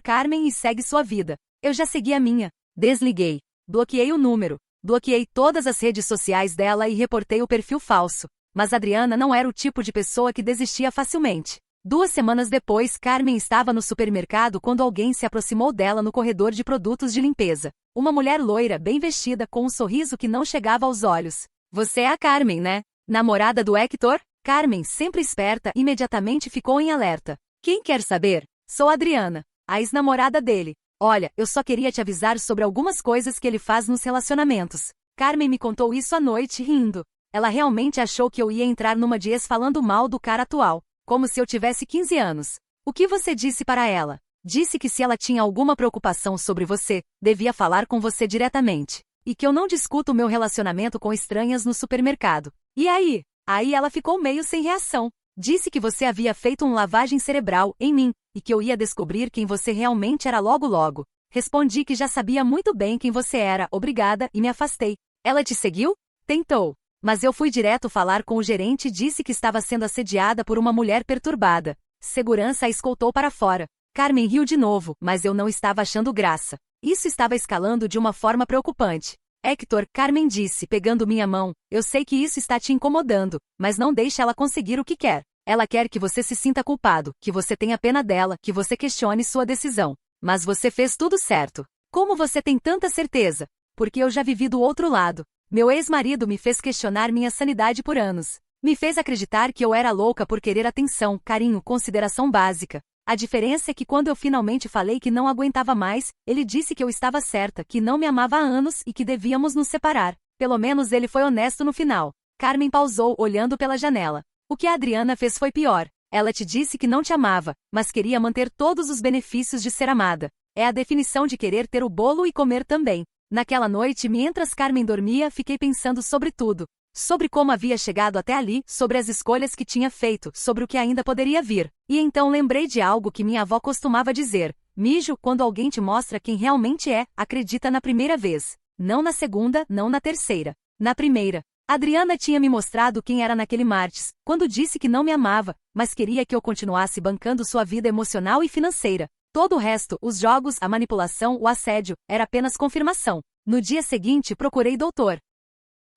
Carmen e segue sua vida. Eu já segui a minha. Desliguei. Bloqueei o número. Bloqueei todas as redes sociais dela e reportei o perfil falso. Mas Adriana não era o tipo de pessoa que desistia facilmente. 2 semanas depois, Carmen estava no supermercado quando alguém se aproximou dela no corredor de produtos de limpeza. Uma mulher loira, bem vestida, com um sorriso que não chegava aos olhos. Você é a Carmen, né? Namorada do Hector? Carmen, sempre esperta, imediatamente ficou em alerta. Quem quer saber? Sou Adriana, a ex-namorada dele. Olha, eu só queria te avisar sobre algumas coisas que ele faz nos relacionamentos. Carmen me contou isso à noite, rindo. Ela realmente achou que eu ia entrar numa de ex falando mal do cara atual. Como se eu tivesse 15 anos. O que você disse para ela? Disse que se ela tinha alguma preocupação sobre você, devia falar com você diretamente. E que eu não discuto o meu relacionamento com estranhas no supermercado. E aí? Aí ela ficou meio sem reação. Disse que você havia feito uma lavagem cerebral em mim, e que eu ia descobrir quem você realmente era logo logo. Respondi que já sabia muito bem quem você era, obrigada, e me afastei. Ela te seguiu? Tentou. Mas eu fui direto falar com o gerente e disse que estava sendo assediada por uma mulher perturbada. Segurança a escoltou para fora. Carmen riu de novo, mas eu não estava achando graça. Isso estava escalando de uma forma preocupante. Hector, Carmen disse, pegando minha mão, eu sei que isso está te incomodando, mas não deixe ela conseguir o que quer. Ela quer que você se sinta culpado, que você tenha pena dela, que você questione sua decisão. Mas você fez tudo certo. Como você tem tanta certeza? Porque eu já vivi do outro lado. Meu ex-marido me fez questionar minha sanidade por anos. Me fez acreditar que eu era louca por querer atenção, carinho, consideração básica. A diferença é que quando eu finalmente falei que não aguentava mais, ele disse que eu estava certa, que não me amava há anos e que devíamos nos separar. Pelo menos ele foi honesto no final. Carmen pausou, olhando pela janela. O que a Adriana fez foi pior. Ela te disse que não te amava, mas queria manter todos os benefícios de ser amada. É a definição de querer ter o bolo e comer também. Naquela noite, mientras Carmen dormia, fiquei pensando sobre tudo. Sobre como havia chegado até ali, sobre as escolhas que tinha feito, sobre o que ainda poderia vir. E então lembrei de algo que minha avó costumava dizer. Mijo, quando alguém te mostra quem realmente é, acredita na primeira vez. Não na segunda, não na terceira. Na primeira. Adriana tinha me mostrado quem era naquele martes, quando disse que não me amava, mas queria que eu continuasse bancando sua vida emocional e financeira. Todo o resto, os jogos, a manipulação, o assédio, era apenas confirmação. No dia seguinte procurei Dr.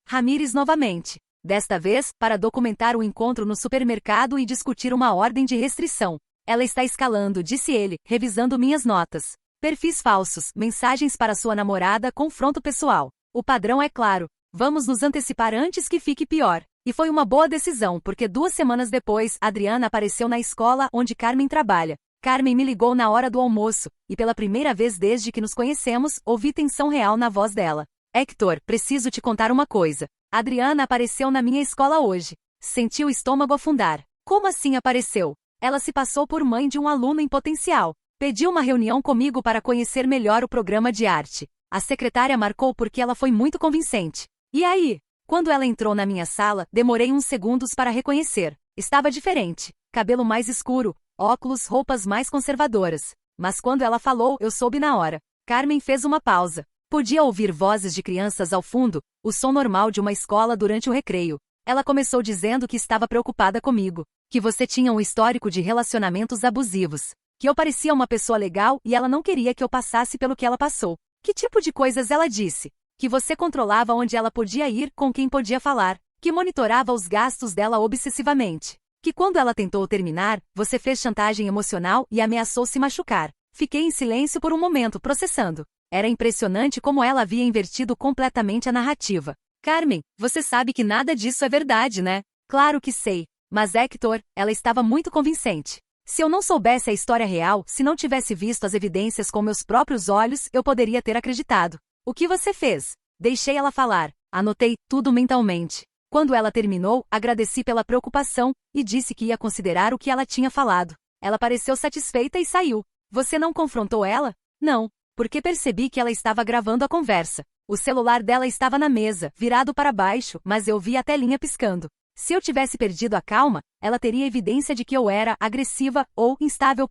Ramírez novamente. Desta vez, para documentar o encontro no supermercado e discutir uma ordem de restrição. Ela está escalando, disse ele, revisando minhas notas. Perfis falsos, mensagens para sua namorada, confronto pessoal. O padrão é claro. Vamos nos antecipar antes que fique pior. E foi uma boa decisão, porque 2 semanas depois, Adriana apareceu na escola onde Carmen trabalha. Carmen me ligou na hora do almoço, e pela primeira vez desde que nos conhecemos, ouvi tensão real na voz dela. Hector, preciso te contar uma coisa. Adriana apareceu na minha escola hoje. Senti o estômago afundar. Como assim apareceu? Ela se passou por mãe de um aluno em potencial. Pediu uma reunião comigo para conhecer melhor o programa de arte. A secretária marcou porque ela foi muito convincente. E aí? Quando ela entrou na minha sala, demorei uns segundos para reconhecer. Estava diferente. Cabelo mais escuro, óculos, roupas mais conservadoras. Mas quando ela falou, eu soube na hora. Carmen fez uma pausa. Podia ouvir vozes de crianças ao fundo, o som normal de uma escola durante o recreio. Ela começou dizendo que estava preocupada comigo, que você tinha um histórico de relacionamentos abusivos, que eu parecia uma pessoa legal e ela não queria que eu passasse pelo que ela passou. Que tipo de coisas ela disse? Que você controlava onde ela podia ir, com quem podia falar, que monitorava os gastos dela obsessivamente. Que quando ela tentou terminar, você fez chantagem emocional e ameaçou se machucar. Fiquei em silêncio por um momento, processando. Era impressionante como ela havia invertido completamente a narrativa. Carmen, você sabe que nada disso é verdade, né? Claro que sei. Mas Hector, ela estava muito convincente. Se eu não soubesse a história real, se não tivesse visto as evidências com meus próprios olhos, eu poderia ter acreditado. O que você fez? Deixei ela falar. Anotei tudo mentalmente. Quando ela terminou, agradeci pela preocupação e disse que ia considerar o que ela tinha falado. Ela pareceu satisfeita e saiu. Você não confrontou ela? Não, porque percebi que ela estava gravando a conversa. O celular dela estava na mesa, virado para baixo, mas eu vi a telinha piscando. Se eu tivesse perdido a calma, ela teria evidência de que eu era agressiva ou instável.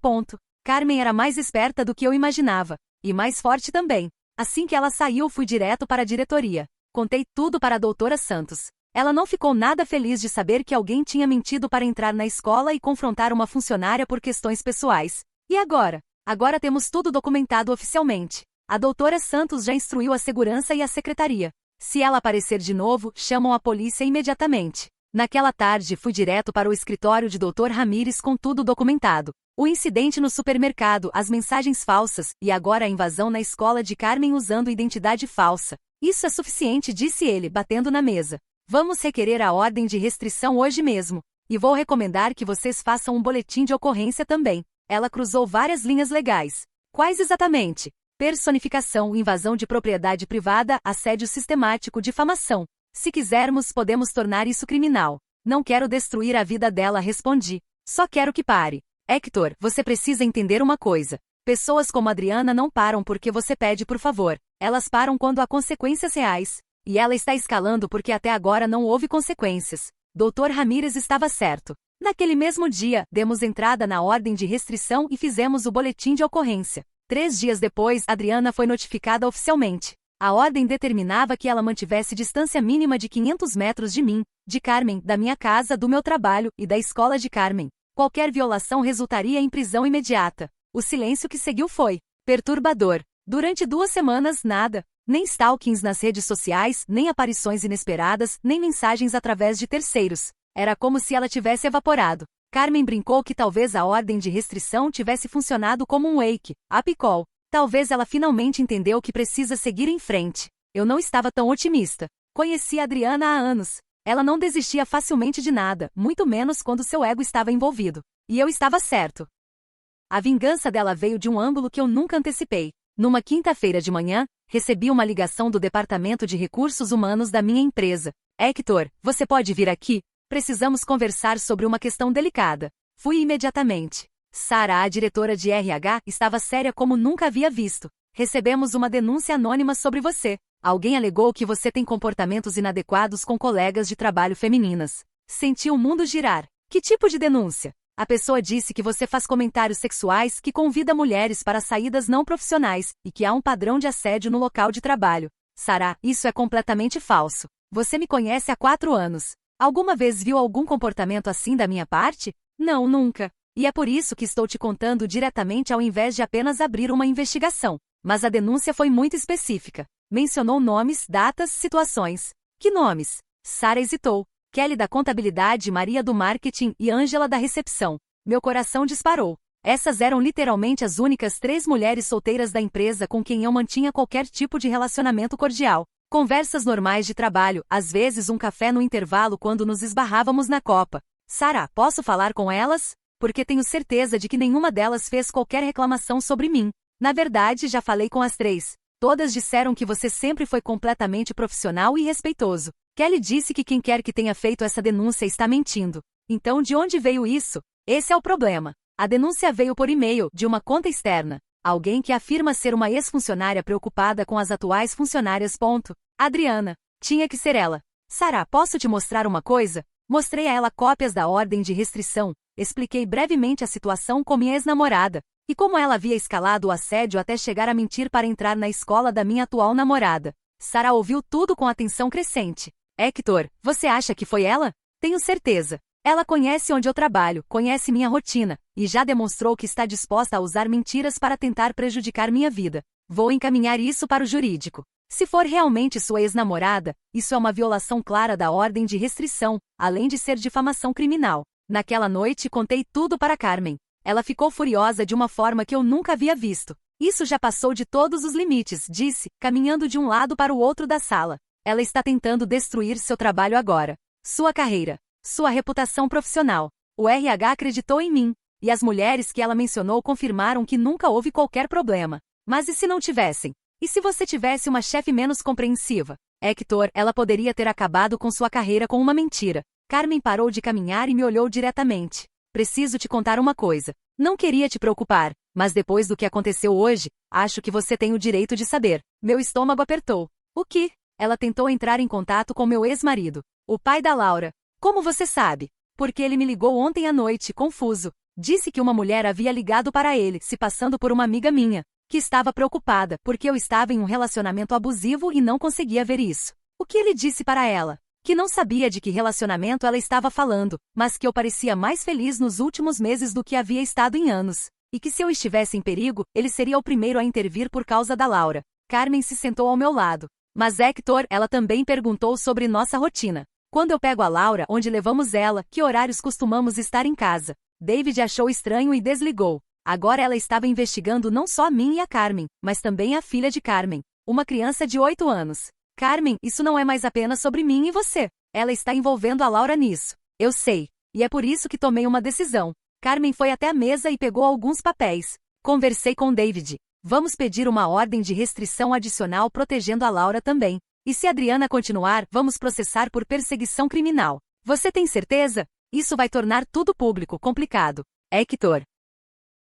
Carmen era mais esperta do que eu imaginava. E mais forte também. Assim que ela saiu, fui direto para a diretoria. Contei tudo para a doutora Santos. Ela não ficou nada feliz de saber que alguém tinha mentido para entrar na escola e confrontar uma funcionária por questões pessoais. E agora? Agora temos tudo documentado oficialmente. A doutora Santos já instruiu a segurança e a secretaria. Se ela aparecer de novo, chamam a polícia imediatamente. Naquela tarde, fui direto para o escritório de Dr. Ramírez com tudo documentado. O incidente no supermercado, as mensagens falsas, e agora a invasão na escola de Carmen usando identidade falsa. Isso é suficiente, disse ele, batendo na mesa. Vamos requerer a ordem de restrição hoje mesmo. E vou recomendar que vocês façam um boletim de ocorrência também. Ela cruzou várias linhas legais. Quais exatamente? Personificação, invasão de propriedade privada, assédio sistemático, difamação. Se quisermos, podemos tornar isso criminal. Não quero destruir a vida dela, respondi. Só quero que pare. Hector, você precisa entender uma coisa. Pessoas como Adriana não param porque você pede por favor. Elas param quando há consequências reais. E ela está escalando porque até agora não houve consequências. Dr. Ramírez estava certo. Naquele mesmo dia, demos entrada na ordem de restrição e fizemos o boletim de ocorrência. 3 dias depois, Adriana foi notificada oficialmente. A ordem determinava que ela mantivesse distância mínima de 500 metros de mim, de Carmen, da minha casa, do meu trabalho e da escola de Carmen. Qualquer violação resultaria em prisão imediata. O silêncio que seguiu foi perturbador. Durante 2 semanas, nada. Nem stalkings nas redes sociais, nem aparições inesperadas, nem mensagens através de terceiros. Era como se ela tivesse evaporado. Carmen brincou que talvez a ordem de restrição tivesse funcionado como um wake-up call. Talvez ela finalmente entendeu que precisa seguir em frente. Eu não estava tão otimista. Conheci a Adriana há anos. Ela não desistia facilmente de nada, muito menos quando seu ego estava envolvido. E eu estava certo. A vingança dela veio de um ângulo que eu nunca antecipei. Numa quinta-feira de manhã, recebi uma ligação do Departamento de Recursos Humanos da minha empresa. Hector, você pode vir aqui? Precisamos conversar sobre uma questão delicada. Fui imediatamente. Sara, a diretora de RH, estava séria como nunca havia visto. Recebemos uma denúncia anônima sobre você. Alguém alegou que você tem comportamentos inadequados com colegas de trabalho femininas. Senti o mundo girar. Que tipo de denúncia? A pessoa disse que você faz comentários sexuais, que convida mulheres para saídas não profissionais, e que há um padrão de assédio no local de trabalho. Sara, isso é completamente falso. Você me conhece há 4 anos. Alguma vez viu algum comportamento assim da minha parte? Não, nunca. E é por isso que estou te contando diretamente ao invés de apenas abrir uma investigação. Mas a denúncia foi muito específica. Mencionou nomes, datas, situações. Que nomes? Sara hesitou. Kelly da contabilidade, Maria do marketing e Ângela da recepção. Meu coração disparou. Essas eram literalmente as únicas 3 mulheres solteiras da empresa com quem eu mantinha qualquer tipo de relacionamento cordial. Conversas normais de trabalho, às vezes um café no intervalo quando nos esbarrávamos na copa. Sara, posso falar com elas? Porque tenho certeza de que nenhuma delas fez qualquer reclamação sobre mim. Na verdade, já falei com as 3. Todas disseram que você sempre foi completamente profissional e respeitoso. Kelly disse que quem quer que tenha feito essa denúncia está mentindo. Então de onde veio isso? Esse é o problema. A denúncia veio por e-mail, de uma conta externa. Alguém que afirma ser uma ex-funcionária preocupada com as atuais funcionárias. Adriana. Tinha que ser ela. Sara, posso te mostrar uma coisa? Mostrei a ela cópias da ordem de restrição. Expliquei brevemente a situação com minha ex-namorada. E como ela havia escalado o assédio até chegar a mentir para entrar na escola da minha atual namorada. Sara ouviu tudo com atenção crescente. Hector, você acha que foi ela? Tenho certeza. Ela conhece onde eu trabalho, conhece minha rotina, e já demonstrou que está disposta a usar mentiras para tentar prejudicar minha vida. Vou encaminhar isso para o jurídico. Se for realmente sua ex-namorada, isso é uma violação clara da ordem de restrição, além de ser difamação criminal. Naquela noite contei tudo para Carmen. Ela ficou furiosa de uma forma que eu nunca havia visto. Isso já passou de todos os limites, disse, caminhando de um lado para o outro da sala. Ela está tentando destruir seu trabalho agora. Sua carreira. Sua reputação profissional. O RH acreditou em mim. E as mulheres que ela mencionou confirmaram que nunca houve qualquer problema. Mas e se não tivessem? E se você tivesse uma chefe menos compreensiva? Hector, ela poderia ter acabado com sua carreira com uma mentira. Carmen parou de caminhar e me olhou diretamente. Preciso te contar uma coisa. Não queria te preocupar, mas depois do que aconteceu hoje, acho que você tem o direito de saber. Meu estômago apertou. O que? Ela tentou entrar em contato com meu ex-marido, o pai da Laura. Como você sabe? Porque ele me ligou ontem à noite, confuso. Disse que uma mulher havia ligado para ele, se passando por uma amiga minha, que estava preocupada, porque eu estava em um relacionamento abusivo e não conseguia ver isso. O que ele disse para ela? Que não sabia de que relacionamento ela estava falando, mas que eu parecia mais feliz nos últimos meses do que havia estado em anos. E que se eu estivesse em perigo, ele seria o primeiro a intervir por causa da Laura. Carmen se sentou ao meu lado. Mas Hector, ela também perguntou sobre nossa rotina. Quando eu pego a Laura, onde levamos ela, que horários costumamos estar em casa? David achou estranho e desligou. Agora ela estava investigando não só a mim e a Carmen, mas também a filha de Carmen, uma criança de 8 anos. Carmen, isso não é mais apenas sobre mim e você. Ela está envolvendo a Laura nisso. Eu sei. E é por isso que tomei uma decisão. Carmen foi até a mesa e pegou alguns papéis. Conversei com David. Vamos pedir uma ordem de restrição adicional protegendo a Laura também. E se Adriana continuar, vamos processar por perseguição criminal. Você tem certeza? Isso vai tornar tudo público, complicado. Hector.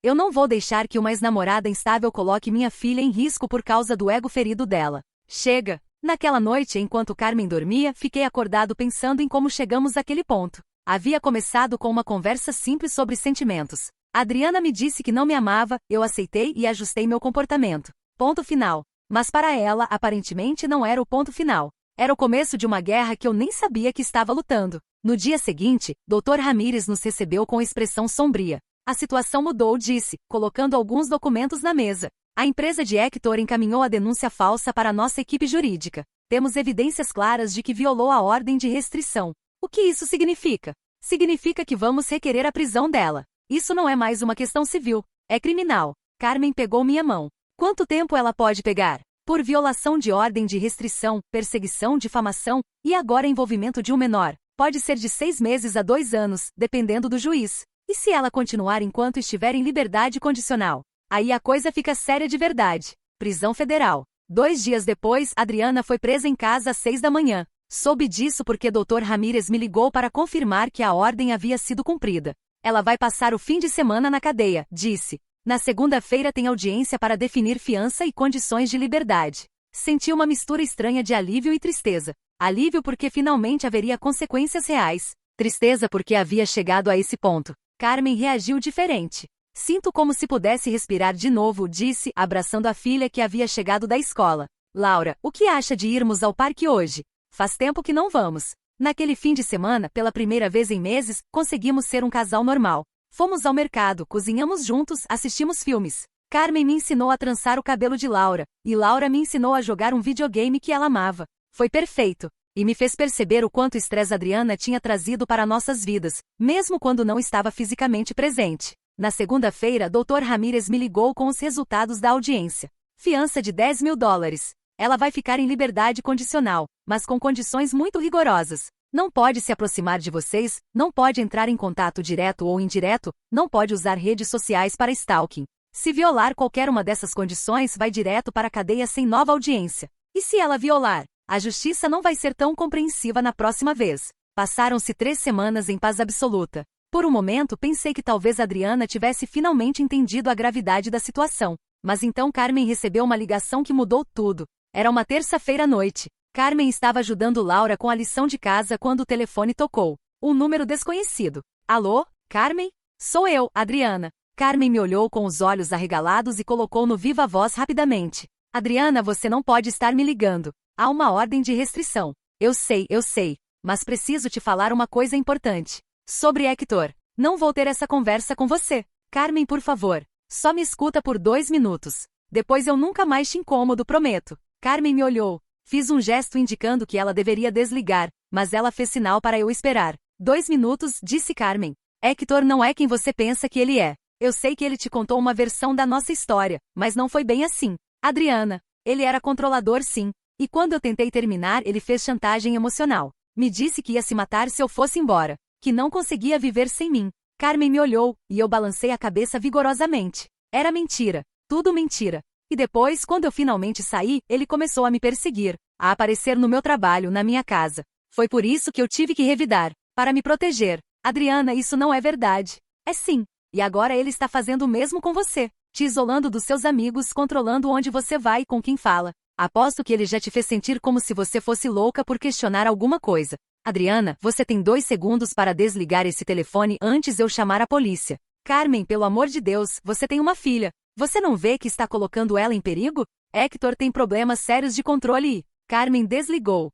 Eu não vou deixar que uma ex-namorada instável coloque minha filha em risco por causa do ego ferido dela. Chega! Naquela noite, enquanto Carmen dormia, fiquei acordado pensando em como chegamos àquele ponto. Havia começado com uma conversa simples sobre sentimentos. Adriana me disse que não me amava, eu aceitei e ajustei meu comportamento. Ponto final. Mas para ela, aparentemente não era o ponto final. Era o começo de uma guerra que eu nem sabia que estava lutando. No dia seguinte, Dr. Ramírez nos recebeu com expressão sombria. A situação mudou, disse, colocando alguns documentos na mesa. A empresa de Hector encaminhou a denúncia falsa para a nossa equipe jurídica. Temos evidências claras de que violou a ordem de restrição. O que isso significa? Significa que vamos requerer a prisão dela. Isso não é mais uma questão civil, é criminal. Carmen pegou minha mão. Quanto tempo ela pode pegar? Por violação de ordem de restrição, perseguição, difamação, e agora envolvimento de um menor. Pode ser de 6 meses a 2 anos, dependendo do juiz. E se ela continuar enquanto estiver em liberdade condicional? Aí a coisa fica séria de verdade. Prisão federal. 2 dias depois, Adriana foi presa em casa às 6 da manhã. Soube disso porque Dr. Ramírez me ligou para confirmar que a ordem havia sido cumprida. Ela vai passar o fim de semana na cadeia, disse. Na segunda-feira tem audiência para definir fiança e condições de liberdade. Senti uma mistura estranha de alívio e tristeza. Alívio porque finalmente haveria consequências reais. Tristeza porque havia chegado a esse ponto. Carmen reagiu diferente. Sinto como se pudesse respirar de novo, disse, abraçando a filha que havia chegado da escola. Laura, o que acha de irmos ao parque hoje? Faz tempo que não vamos. Naquele fim de semana, pela primeira vez em meses, conseguimos ser um casal normal. Fomos ao mercado, cozinhamos juntos, assistimos filmes. Carmen me ensinou a trançar o cabelo de Laura, e Laura me ensinou a jogar um videogame que ela amava. Foi perfeito. E me fez perceber o quanto estresse Adriana tinha trazido para nossas vidas, mesmo quando não estava fisicamente presente. Na segunda-feira, Dr. Ramírez me ligou com os resultados da audiência. Fiança de $10.000. Ela vai ficar em liberdade condicional, mas com condições muito rigorosas. Não pode se aproximar de vocês, não pode entrar em contato direto ou indireto, não pode usar redes sociais para stalking. Se violar qualquer uma dessas condições, vai direto para a cadeia sem nova audiência. E se ela violar? A justiça não vai ser tão compreensiva na próxima vez. Passaram-se 3 semanas em paz absoluta. Por um momento pensei que talvez Adriana tivesse finalmente entendido a gravidade da situação. Mas então Carmen recebeu uma ligação que mudou tudo. Era uma terça-feira à noite. Carmen estava ajudando Laura com a lição de casa quando o telefone tocou. Um número desconhecido. Alô, Carmen? Sou eu, Adriana. Carmen me olhou com os olhos arregalados e colocou no viva voz rapidamente. Adriana, você não pode estar me ligando. Há uma ordem de restrição. Eu sei, mas preciso te falar uma coisa importante. Sobre Hector. Não vou ter essa conversa com você. Carmen, por favor. Só me escuta por 2 minutos. Depois eu nunca mais te incomodo, prometo. Carmen me olhou. Fiz um gesto indicando que ela deveria desligar, mas ela fez sinal para eu esperar. 2 minutos, disse Carmen. Hector não é quem você pensa que ele é. Eu sei que ele te contou uma versão da nossa história, mas não foi bem assim. Adriana. Ele era controlador, sim. E quando eu tentei terminar, ele fez chantagem emocional. Me disse que ia se matar se eu fosse embora. Que não conseguia viver sem mim. Carmen me olhou, e eu balancei a cabeça vigorosamente. Era mentira. Tudo mentira. E depois, quando eu finalmente saí, ele começou a me perseguir, a aparecer no meu trabalho, na minha casa. Foi por isso que eu tive que revidar, para me proteger. Adriana, isso não é verdade. É sim. E agora ele está fazendo o mesmo com você. Te isolando dos seus amigos, controlando onde você vai e com quem fala. Aposto que ele já te fez sentir como se você fosse louca por questionar alguma coisa. Adriana, você tem 2 segundos para desligar esse telefone antes eu chamar a polícia. Carmen, pelo amor de Deus, você tem uma filha. Você não vê que está colocando ela em perigo? Hector tem problemas sérios de controle e... Carmen desligou.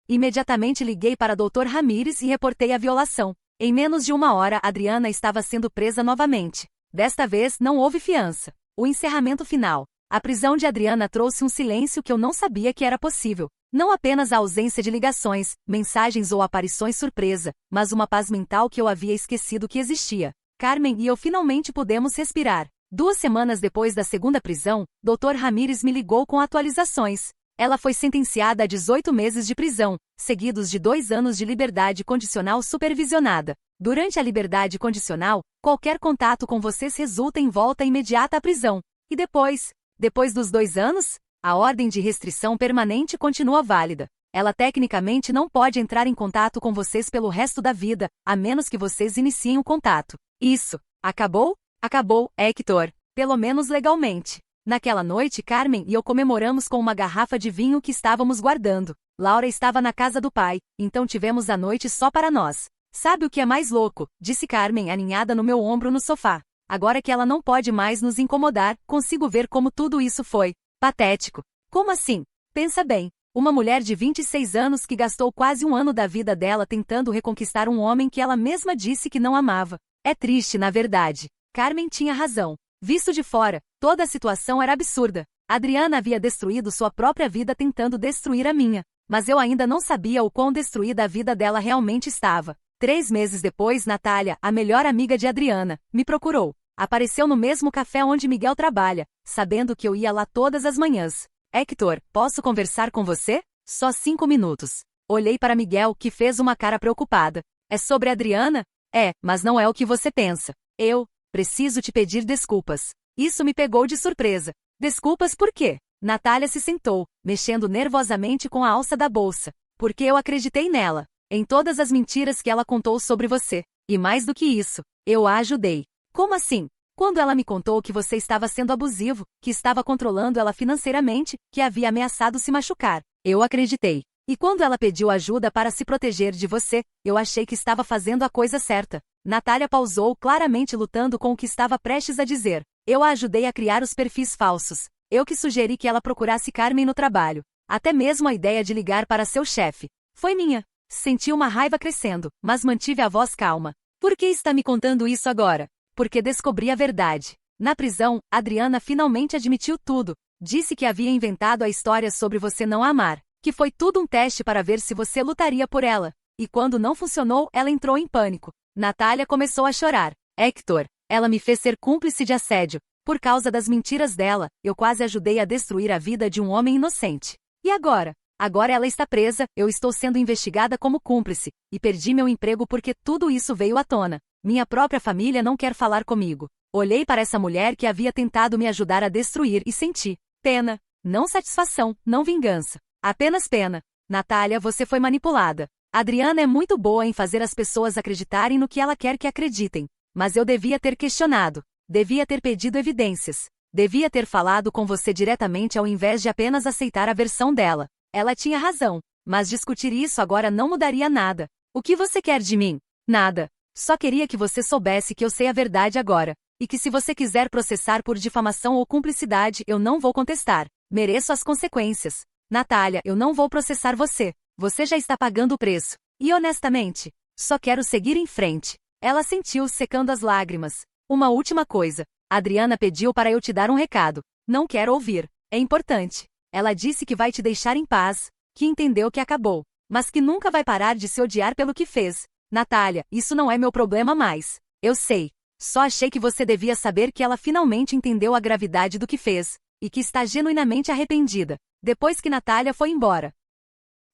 Imediatamente liguei para Dr. Ramírez e reportei a violação. Em menos de 1 hora, Adriana estava sendo presa novamente. Desta vez, não houve fiança. O encerramento final. A prisão de Adriana trouxe um silêncio que eu não sabia que era possível. Não apenas a ausência de ligações, mensagens ou aparições surpresa, mas uma paz mental que eu havia esquecido que existia. Carmen e eu finalmente pudemos respirar. 2 semanas depois da segunda prisão, Dr. Ramírez me ligou com atualizações. Ela foi sentenciada a 18 meses de prisão, seguidos de 2 anos de liberdade condicional supervisionada. Durante a liberdade condicional, qualquer contato com vocês resulta em volta imediata à prisão. E depois? Depois dos 2 anos? A ordem de restrição permanente continua válida. Ela tecnicamente não pode entrar em contato com vocês pelo resto da vida, a menos que vocês iniciem o contato. Isso. Acabou? Acabou, Hector. Pelo menos legalmente. Naquela noite, Carmen e eu comemoramos com uma garrafa de vinho que estávamos guardando. Laura estava na casa do pai, então tivemos a noite só para nós. Sabe o que é mais louco? Disse Carmen aninhada no meu ombro no sofá. Agora que ela não pode mais nos incomodar, consigo ver como tudo isso foi patético. Como assim? Pensa bem. Uma mulher de 26 anos que gastou quase 1 ano da vida dela tentando reconquistar um homem que ela mesma disse que não amava. É triste, na verdade. Carmen tinha razão. Visto de fora, toda a situação era absurda. Adriana havia destruído sua própria vida tentando destruir a minha. Mas eu ainda não sabia o quão destruída a vida dela realmente estava. 3 meses depois, Natália, a melhor amiga de Adriana, me procurou. Apareceu no mesmo café onde Miguel trabalha, sabendo que eu ia lá todas as manhãs. Hector, posso conversar com você? Só 5 minutos. Olhei para Miguel, que fez uma cara preocupada. É sobre Adriana? É, mas não é o que você pensa. Eu preciso te pedir desculpas. Isso me pegou de surpresa. Desculpas por quê? Natália se sentou, mexendo nervosamente com a alça da bolsa. Porque eu acreditei nela. Em todas as mentiras que ela contou sobre você. E mais do que isso, eu a ajudei. Como assim? Quando ela me contou que você estava sendo abusivo, que estava controlando ela financeiramente, que havia ameaçado se machucar, eu acreditei. E quando ela pediu ajuda para se proteger de você, eu achei que estava fazendo a coisa certa. Natália pausou, claramente lutando com o que estava prestes a dizer. Eu a ajudei a criar os perfis falsos. Eu que sugeri que ela procurasse Carmen no trabalho. Até mesmo a ideia de ligar para seu chefe. Foi minha. Senti uma raiva crescendo, mas mantive a voz calma. Por que está me contando isso agora? Porque descobri a verdade. Na prisão, Adriana finalmente admitiu tudo. Disse que havia inventado a história sobre você não a amar. Que foi tudo um teste para ver se você lutaria por ela. E quando não funcionou, ela entrou em pânico. Natália começou a chorar. Hector, ela me fez ser cúmplice de assédio. Por causa das mentiras dela, eu quase ajudei a destruir a vida de um homem inocente. E agora? Agora ela está presa, eu estou sendo investigada como cúmplice. E perdi meu emprego porque tudo isso veio à tona. Minha própria família não quer falar comigo. Olhei para essa mulher que havia tentado me ajudar a destruir e senti pena. Não satisfação, não vingança. Apenas pena. Natália, você foi manipulada. Adriana é muito boa em fazer as pessoas acreditarem no que ela quer que acreditem. Mas eu devia ter questionado. Devia ter pedido evidências. Devia ter falado com você diretamente ao invés de apenas aceitar a versão dela. Ela tinha razão. Mas discutir isso agora não mudaria nada. O que você quer de mim? Nada. Só queria que você soubesse que eu sei a verdade agora. E que se você quiser processar por difamação ou cumplicidade, eu não vou contestar. Mereço as consequências. Natália, eu não vou processar você. Você já está pagando o preço. E honestamente, só quero seguir em frente. Ela sentiu secando as lágrimas. Uma última coisa. Adriana pediu para eu te dar um recado. Não quero ouvir. É importante. Ela disse que vai te deixar em paz, que entendeu que acabou, mas que nunca vai parar de se odiar pelo que fez. Natália, isso não é meu problema mais. Eu sei. Só achei que você devia saber que ela finalmente entendeu a gravidade do que fez, e que está genuinamente arrependida. Depois que Natália foi embora.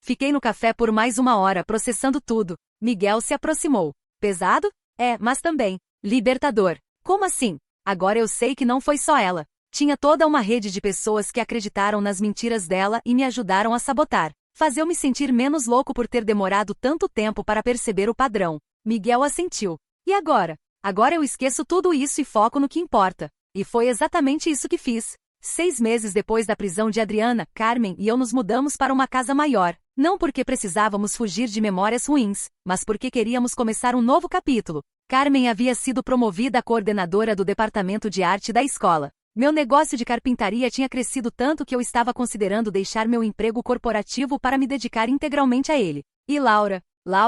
Fiquei no café por mais 1 hora processando tudo. Miguel se aproximou. Pesado? É, mas também libertador. Como assim? Agora eu sei que não foi só ela. Tinha toda uma rede de pessoas que acreditaram nas mentiras dela e me ajudaram a sabotar. Fazeu-me sentir menos louco por ter demorado tanto tempo para perceber o padrão. Miguel assentiu. E agora? Agora eu esqueço tudo isso e foco no que importa. E foi exatamente isso que fiz. 6 meses depois da prisão de Adriana, Carmen e eu nos mudamos para uma casa maior. Não porque precisávamos fugir de memórias ruins, mas porque queríamos começar um novo capítulo. Carmen havia sido promovida a coordenadora do departamento de arte da escola. Meu negócio de carpintaria tinha crescido tanto que eu estava considerando deixar meu emprego corporativo para me dedicar integralmente a ele. E Laura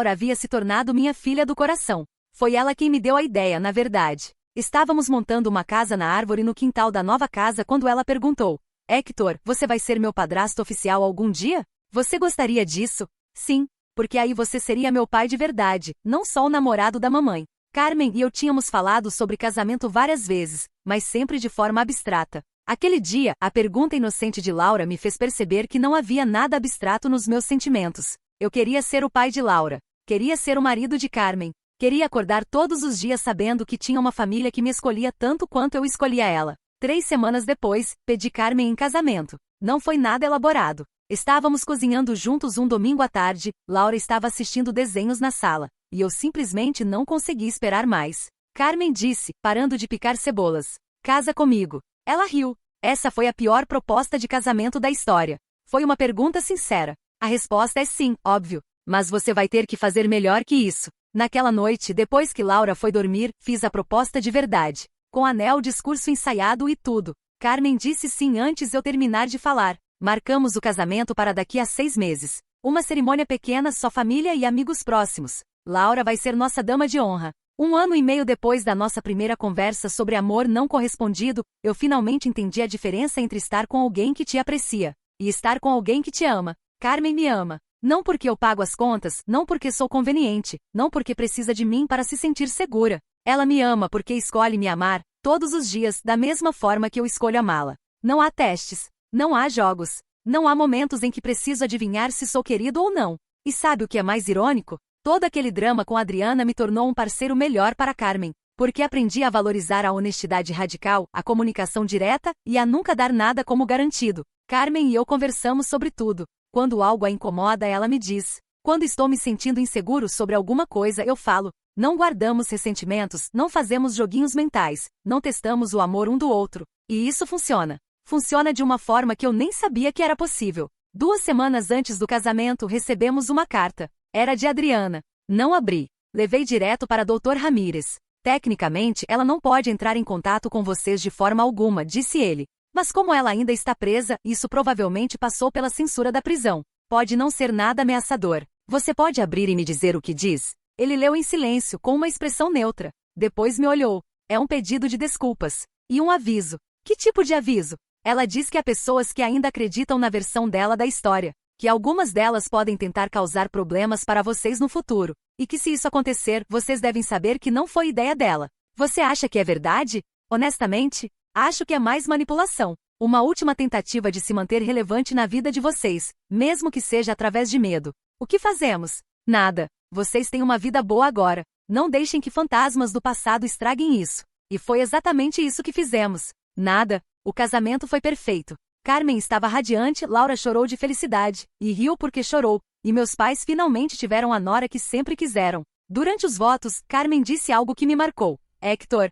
havia se tornado minha filha do coração. Foi ela quem me deu a ideia, na verdade. Estávamos montando uma casa na árvore no quintal da nova casa quando ela perguntou: Hector, você vai ser meu padrasto oficial algum dia? Você gostaria disso? Sim, porque aí você seria meu pai de verdade, não só o namorado da mamãe. Carmen e eu tínhamos falado sobre casamento várias vezes, mas sempre de forma abstrata. Aquele dia, a pergunta inocente de Laura me fez perceber que não havia nada abstrato nos meus sentimentos. Eu queria ser o pai de Laura. Queria ser o marido de Carmen. Queria acordar todos os dias sabendo que tinha uma família que me escolhia tanto quanto eu escolhia ela. 3 semanas depois, pedi Carmen em casamento. Não foi nada elaborado. Estávamos cozinhando juntos um domingo à tarde, Laura estava assistindo desenhos na sala, e eu simplesmente não consegui esperar mais. Carmen disse, parando de picar cebolas: casa comigo. Ela riu. Essa foi a pior proposta de casamento da história. Foi uma pergunta sincera. A resposta é sim, óbvio. Mas você vai ter que fazer melhor que isso. Naquela noite, depois que Laura foi dormir, fiz a proposta de verdade. Com anel, discurso ensaiado e tudo. Carmen disse sim antes eu terminar de falar. Marcamos o casamento para daqui a 6 meses. Uma cerimônia pequena, só família e amigos próximos. Laura vai ser nossa dama de honra. 1 ano e meio depois da nossa primeira conversa sobre amor não correspondido, eu finalmente entendi a diferença entre estar com alguém que te aprecia e estar com alguém que te ama. Carmen me ama. Não porque eu pago as contas, não porque sou conveniente, não porque precisa de mim para se sentir segura. Ela me ama porque escolhe me amar, todos os dias, da mesma forma que eu escolho amá-la. Não há testes, não há jogos, não há momentos em que preciso adivinhar se sou querido ou não. E sabe o que é mais irônico? Todo aquele drama com Adriana me tornou um parceiro melhor para Carmen, porque aprendi a valorizar a honestidade radical, a comunicação direta e a nunca dar nada como garantido. Carmen e eu conversamos sobre tudo. Quando algo a incomoda, ela me diz. Quando estou me sentindo inseguro sobre alguma coisa, eu falo. Não guardamos ressentimentos, não fazemos joguinhos mentais, não testamos o amor um do outro. E isso funciona. Funciona de uma forma que eu nem sabia que era possível. 2 semanas antes do casamento, recebemos uma carta. Era de Adriana. Não abri. Levei direto para Dr. Ramírez. Tecnicamente, ela não pode entrar em contato com vocês de forma alguma, disse ele. Mas como ela ainda está presa, isso provavelmente passou pela censura da prisão. Pode não ser nada ameaçador. Você pode abrir e me dizer o que diz? Ele leu em silêncio, com uma expressão neutra. Depois me olhou. É um pedido de desculpas. E um aviso. Que tipo de aviso? Ela diz que há pessoas que ainda acreditam na versão dela da história. Que algumas delas podem tentar causar problemas para vocês no futuro. E que se isso acontecer, vocês devem saber que não foi ideia dela. Você acha que é verdade? Honestamente, acho que é mais manipulação. Uma última tentativa de se manter relevante na vida de vocês, mesmo que seja através de medo. O que fazemos? Nada. Vocês têm uma vida boa agora. Não deixem que fantasmas do passado estraguem isso. E foi exatamente isso que fizemos. Nada. O casamento foi perfeito. Carmen estava radiante, Laura chorou de felicidade. E riu porque chorou. E meus pais finalmente tiveram a nora que sempre quiseram. Durante os votos, Carmen disse algo que me marcou. Hector,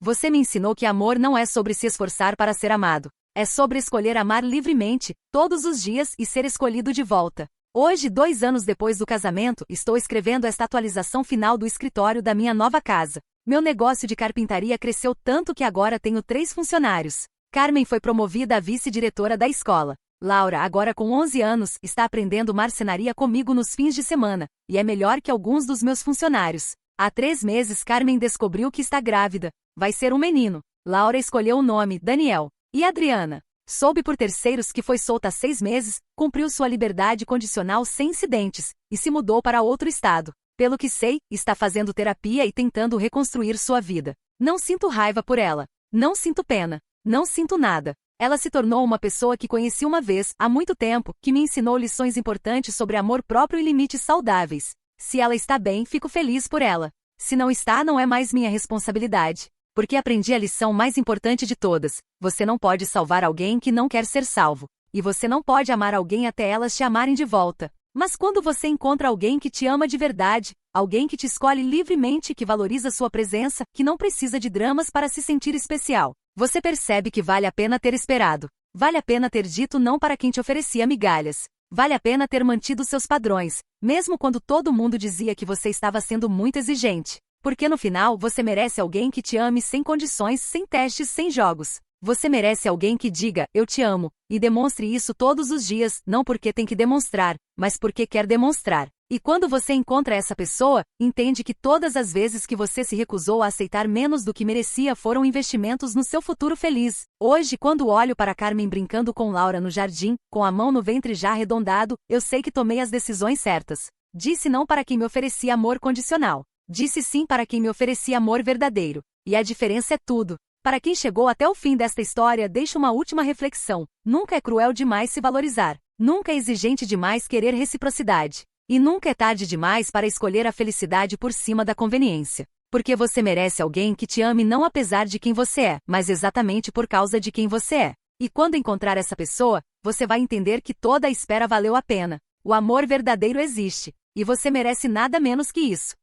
você me ensinou que amor não é sobre se esforçar para ser amado. É sobre escolher amar livremente, todos os dias e ser escolhido de volta. Hoje, 2 anos depois do casamento, estou escrevendo esta atualização final do escritório da minha nova casa. Meu negócio de carpintaria cresceu tanto que agora tenho 3 funcionários. Carmen foi promovida a vice-diretora da escola. Laura, agora com 11 anos, está aprendendo marcenaria comigo nos fins de semana, e é melhor que alguns dos meus funcionários. Há 3 meses, Carmen descobriu que está grávida. Vai ser um menino. Laura escolheu o nome, Daniel. E Adriana? Soube por terceiros que foi solta há 6 meses, cumpriu sua liberdade condicional sem incidentes, e se mudou para outro estado. Pelo que sei, está fazendo terapia e tentando reconstruir sua vida. Não sinto raiva por ela. Não sinto pena. Não sinto nada. Ela se tornou uma pessoa que conheci uma vez, há muito tempo, que me ensinou lições importantes sobre amor próprio e limites saudáveis. Se ela está bem, fico feliz por ela. Se não está, não é mais minha responsabilidade. Porque aprendi a lição mais importante de todas. Você não pode salvar alguém que não quer ser salvo. E você não pode amar alguém até elas te amarem de volta. Mas quando você encontra alguém que te ama de verdade, alguém que te escolhe livremente e que valoriza sua presença, que não precisa de dramas para se sentir especial, Você percebe que vale a pena ter esperado. Vale a pena ter dito não para quem te oferecia migalhas. Vale a pena ter mantido seus padrões, mesmo quando todo mundo dizia que você estava sendo muito exigente. Porque no final você merece alguém que te ame sem condições, sem testes, sem jogos. Você merece alguém que diga, eu te amo, e demonstre isso todos os dias, não porque tem que demonstrar, mas porque quer demonstrar. E quando você encontra essa pessoa, entende que todas as vezes que você se recusou a aceitar menos do que merecia foram investimentos no seu futuro feliz. Hoje, quando olho para Carmen brincando com Laura no jardim, com a mão no ventre já arredondado, eu sei que tomei as decisões certas. Disse não para quem me oferecia amor condicional. Disse sim para quem me oferecia amor verdadeiro. E a diferença é tudo. Para quem chegou até o fim desta história, deixo uma última reflexão. Nunca é cruel demais se valorizar. Nunca é exigente demais querer reciprocidade. E nunca é tarde demais para escolher a felicidade por cima da conveniência. Porque você merece alguém que te ame não apesar de quem você é, mas exatamente por causa de quem você é. E quando encontrar essa pessoa, você vai entender que toda a espera valeu a pena. O amor verdadeiro existe. E você merece nada menos que isso.